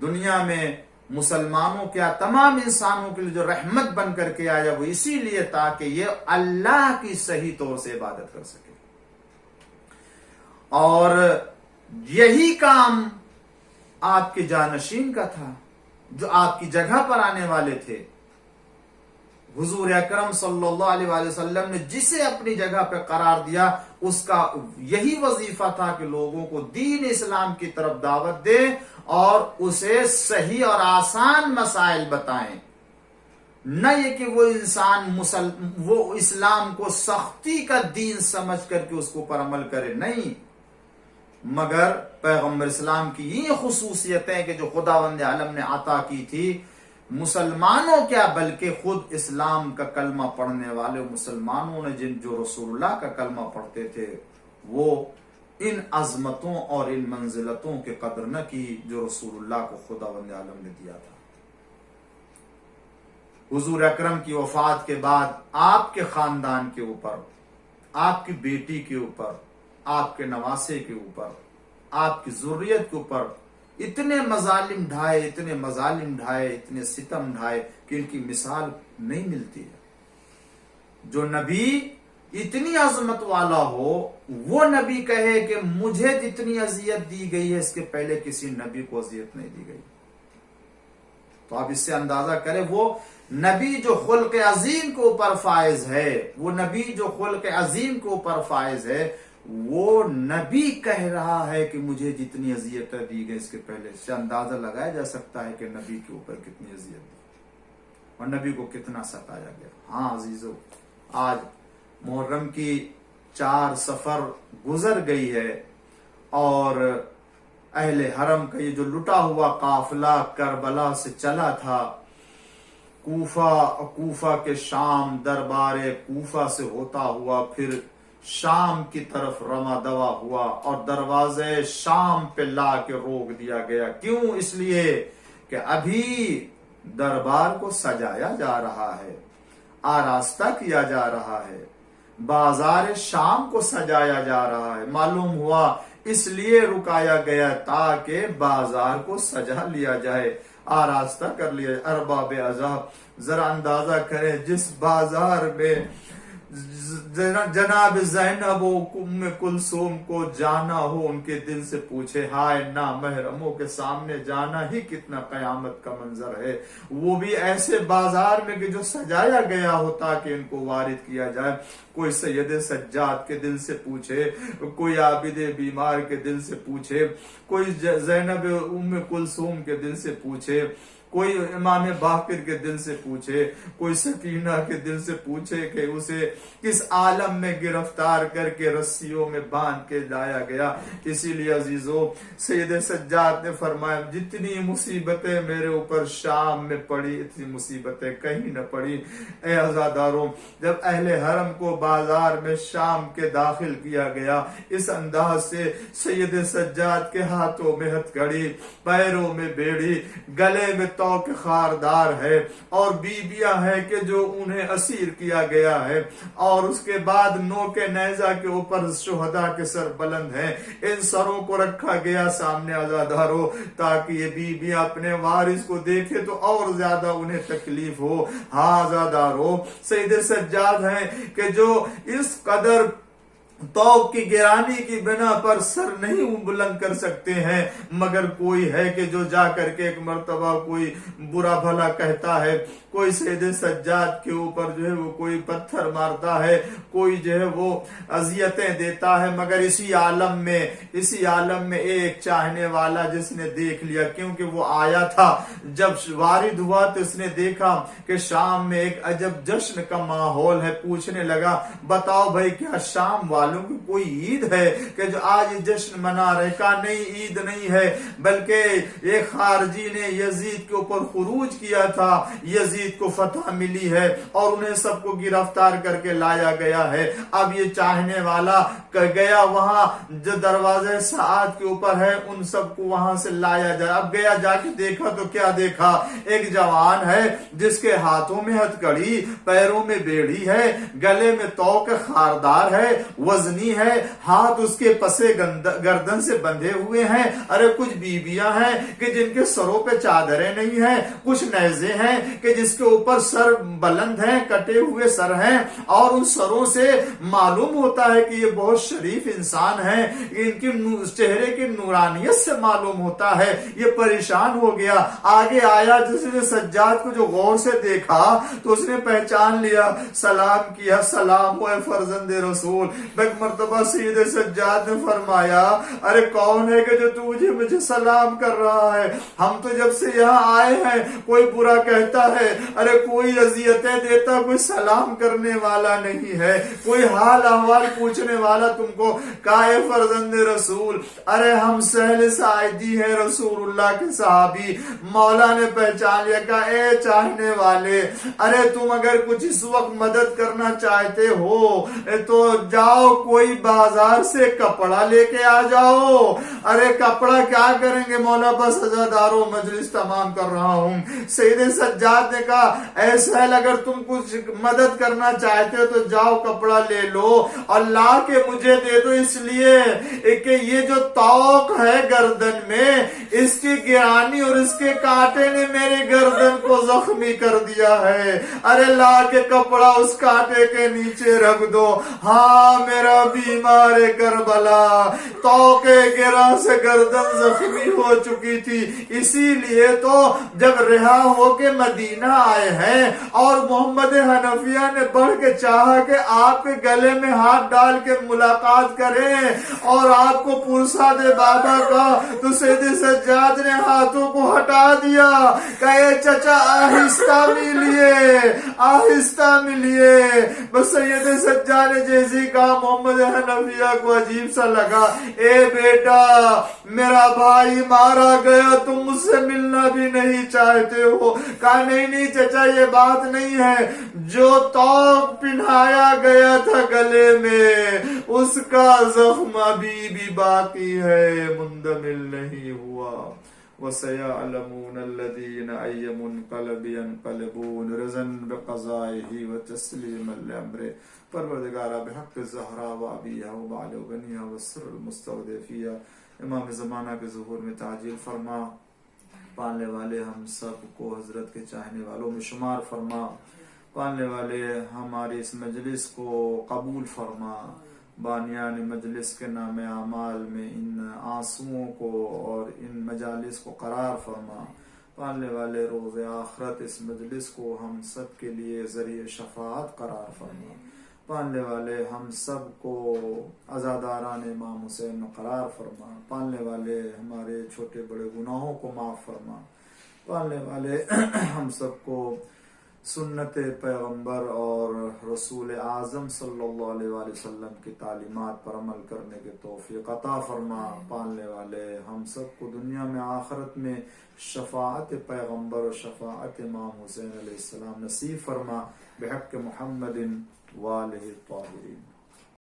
دنیا میں مسلمانوں کیا تمام انسانوں کے لیے جو رحمت بن کر کے آیا، وہ اسی لیے تاکہ یہ اللہ کی صحیح طور سے عبادت کر سکے۔ اور یہی کام آپ کے جانشین کا تھا، جو آپ کی جگہ پر آنے والے تھے۔ حضور اکرم صلی اللہ علیہ وآلہ وسلم نے جسے اپنی جگہ پہ قرار دیا، اس کا یہی وظیفہ تھا کہ لوگوں کو دین اسلام کی طرف دعوت دے اور اسے صحیح اور آسان مسائل بتائیں، نہ یہ کہ وہ انسان وہ اسلام کو سختی کا دین سمجھ کر کے اس کو پر عمل کرے، نہیں، مگر پیغمبر اسلام کی یہ خصوصیتیں کہ جو خداوند عالم نے عطا کی تھی، مسلمانوں کیا بلکہ خود اسلام کا کلمہ پڑھنے والے مسلمانوں نے جو رسول اللہ کا کلمہ پڑھتے تھے وہ ان عظمتوں اور ان منزلتوں کے قدر نہ کی جو رسول اللہ کو خداوند عالم نے دیا تھا۔ حضور اکرم کی وفات کے بعد آپ کے خاندان کے اوپر، آپ کی بیٹی کے اوپر، آپ کے نواسے کے اوپر، آپ کی ذریت کے اوپر اتنے مظالم ڈھائے، اتنے ستم ڈھائے کہ ان کی مثال نہیں ملتی ہے۔ جو نبی اتنی عظمت والا ہو، وہ نبی کہے کہ مجھے جتنی اذیت دی گئی ہے اس کے پہلے کسی نبی کو اذیت نہیں دی گئی، تو آپ اس سے اندازہ کریں وہ نبی جو خلق عظیم کے اوپر فائز ہے، وہ نبی جو خلق عظیم کے اوپر فائز ہے، وہ نبی کہہ رہا ہے کہ مجھے جتنی اذیتیں دی گئی اس کے پہلے، اس سے اندازہ لگایا جا سکتا ہے کہ نبی کے اوپر کتنی اذیت دی اور نبی کو کتنا ستایا گیا۔ ہاں عزیزو، آج محرم کی 4 صفر گزر گئی ہے اور اہل حرم کا یہ جو لٹا ہوا قافلہ کربلا سے چلا تھا، کوفہ کے شام، دربار کوفہ سے ہوتا ہوا پھر شام کی طرف رواں دوا ہوا اور دروازے شام پہ لا کے روک دیا گیا۔ کیوں؟ اس لیے کہ ابھی دربار کو سجایا جا رہا ہے، آراستہ کیا جا رہا ہے، بازار شام کو سجایا جا رہا ہے۔ معلوم ہوا اس لیے رکایا گیا تاکہ بازار کو سجا لیا جائے، آراستہ کر لیا جائے۔ ارباب عذاب ذرا اندازہ کریں، جس بازار میں جناب زینب و ام کلثوم کو جانا ہو، ان کے دل سے پوچھے ہائے نامحرموں کے سامنے جانا ہی کتنا قیامت کا منظر ہے، وہ بھی ایسے بازار میں کہ جو سجایا گیا ہو تاکہ ان کو وارد کیا جائے۔ کوئی سید سجاد کے دل سے پوچھے، کوئی عابد بیمار کے دل سے پوچھے، کوئی زینب ام کلثوم کے دل سے پوچھے، کوئی امام باقر کے دل سے پوچھے، کوئی سکینہ کے دل سے پوچھے کہ اسے کس عالم میں گرفتار کر کے رسیوں میں باندھ کے لایا گیا۔ اسی لیے عزیزو، سید سجاد نے فرمایا جتنی مصیبتیں میرے اوپر شام میں پڑی اتنی مصیبتیں کہیں نہ پڑی۔ اے عزاداروں، جب اہل حرم کو بازار میں شام کے داخل کیا گیا، اس انداز سے سید سجاد کے ہاتھوں میں ہتھ کڑی، پیروں میں بیڑی، گلے میں توق خاردار ہے، اور بیویاں ہیں کہ جو انہیں اسیر کیا گیا ہے، اور اس کے بعد نوک نیزہ کے اوپر شہداء کے سر بلند ہیں۔ ان سروں کو رکھا گیا سامنے عزاداروں تاکہ یہ بیویاں اپنے وارث کو دیکھے تو اور زیادہ انہیں تکلیف ہو۔ ہاں عزاداروں، سید سجاد ہیں کہ جو اس قدر توق کی گرانی کی بنا پر سر نہیں بلند کر سکتے ہیں، مگر کوئی ہے کہ جو جا کر کے ایک مرتبہ کوئی برا بھلا کہتا ہے، کوئی سید سجاد کے اوپر جو ہے وہ کوئی پتھر مارتا ہے، کوئی جو ہے وہ اذیتیں دیتا ہے، مگر اسی عالم میں ایک چاہنے والا جس نے دیکھ لیا، کیونکہ وہ آیا تھا جب وارد ہوا تو اس نے دیکھا کہ شام میں ایک عجب جشن کا ماحول ہے، پوچھنے لگا بتاؤ بھائی کیا شام والوں کی کوئی عید ہے کہ جو آج جشن منا رہے؟ کہا نہیں، عید نہیں ہے، بلکہ ایک خارجی نے یزید کے اوپر خروج کیا تھا، یزید کو فتح ملی ہے اور انہیں سب کو گرفتار کر کے لایا گیا ہے۔ اب یہ چاہنے والا گیا وہاں جو دروازے سعاد کے اوپر ہے، ان سب کو وہاں سے لایا جائے۔ اب گیا جا کے دیکھا تو کیا دیکھا؟ ایک جوان ہے جس کے ہاتھوں میں ہتھ کڑی، پیروں میں بیڑی ہے، گلے میں توق خاردار ہے، وزنی ہے، ہاتھ اس کے پسے گردن سے بندھے ہوئے ہیں۔ ارے کچھ بیویاں ہیں کہ جن کے سروں پہ چادریں نہیں ہیں، کچھ نیزے ہیں کہ جس کے اوپر سر بلند ہیں، کٹے ہوئے سر ہیں، اور ان سروں سے معلوم ہوتا ہے کہ یہ بہت شریف انسان ہیں، ان کی چہرے کی نورانیت سے معلوم ہوتا ہے۔ یہ پریشان ہو گیا، آگے آیا، جس نے سجاد کو جو غور سے دیکھا تو اس نے پہچان لیا، سلام کیا، سلام ہوئے فرزند رسول، ایک مرتبہ سید سجاد نے فرمایا ارے کون ہے کہ جو مجھے سلام کر رہا ہے؟ ہم تو جب سے یہاں آئے ہیں کوئی برا کہتا ہے، ارے کوئی اذیتیں دیتا، کوئی سلام کرنے والا نہیں ہے، کوئی حال احوال پوچھنے والا تم کو کہا اے فرزند رسول، ارے ہم سہل ساعدی ہیں رسول اللہ کے صحابی۔ مولا نے پہچان لیا، کہا اے چاہنے والے، ارے تم اگر کچھ اس وقت مدد کرنا چاہتے ہو تو جاؤ کوئی بازار سے کپڑا لے کے آ جاؤ۔ ارے کپڑا کیا کریں گے مولا، بس عزادارو مجلس تمام کر رہا ہوں۔ سید سجاد نے کہا اے سہل اگر تم کچھ مدد کرنا چاہتے ہو تو جاؤ کپڑا لے لو اور لا کے مجھے دے دو، اس لیے کہ یہ جو توق ہے گردن میں، اس کی گرانی اور اس کے کانٹے نے میرے گردن کو زخمی کر دیا ہے۔ ارے لا کے کپڑا اس کانٹے کے نیچے رکھ دو۔ ہاں میرا بیمار کربلا توق گرا سے گردن زخمی ہو چکی تھی، اسی لیے تو جب رہا ہو کے مدینہ آئے ہیں اور محمد حنفیہ نے بڑھ کے چاہا کہ آپ کے گلے میں ہاتھ ڈال کے ملاقات کریں اور آپ کو پرسا دے بابا کا، تو سید سجاد نے ہاتھوں کو ہٹا دیا، کہے چچا آہستہ ملیے آہستہ ملیے۔ بس سید سجاد نے جیسی کہا محمد حنفیہ کو عجیب سا لگا، اے بیٹا میرا بھائی مارا گیا، تم مجھ سے ملنا بھی نہیں چاہتے ہو؟ کہا نہیں چچا یہ بات نہیں ہے، جو توق پہنایا گیا تھا گلے میں اس کا زخم ابھی بھی باقی ہے، مندمل نہیں ہوا۔ وَسَيَعْلَمُونَ الَّذِينَ أَيَّ مُنْقَلَبٍ يَنْقَلِبُونَ رِضًا بِقَضَائِهِ وَتَسْلِيمًا لِأَمْرِهِ۔ پروردگارہ بحق زہرا و ابیہ و بال و بنیہ و سر المستودع فیہ، امام زمانہ کے ظہور میں تعجیل فرما، پالنے والے ہم سب کو حضرت کے چاہنے والوں میں شمار فرما، پالنے والے ہماری اس مجلس کو قبول فرما، بانیان مجلس کے نام اعمال میں ان آنسوؤں کو اور ان مجالس کو قرار فرما، پالنے والے روز آخرت اس مجلس کو ہم سب کے لیے ذریعہ شفاعت قرار فرما، پالنے والے ہم سب کو عزاداران امام حسین میں قرار فرما، پالنے والے ہمارے چھوٹے بڑے گناہوں کو معاف فرما، پالنے والے ہم سب کو سنت پیغمبر اور رسول اعظم صلی اللہ علیہ وآلہ وسلم کی تعلیمات پر عمل کرنے کے توفیق عطا فرما، پالنے والے ہم سب کو دنیا میں آخرت میں شفاعت پیغمبر اور شفاعت امام حسین علیہ السلام نصیب فرما، بحق محمد وآلہ الطاہرین۔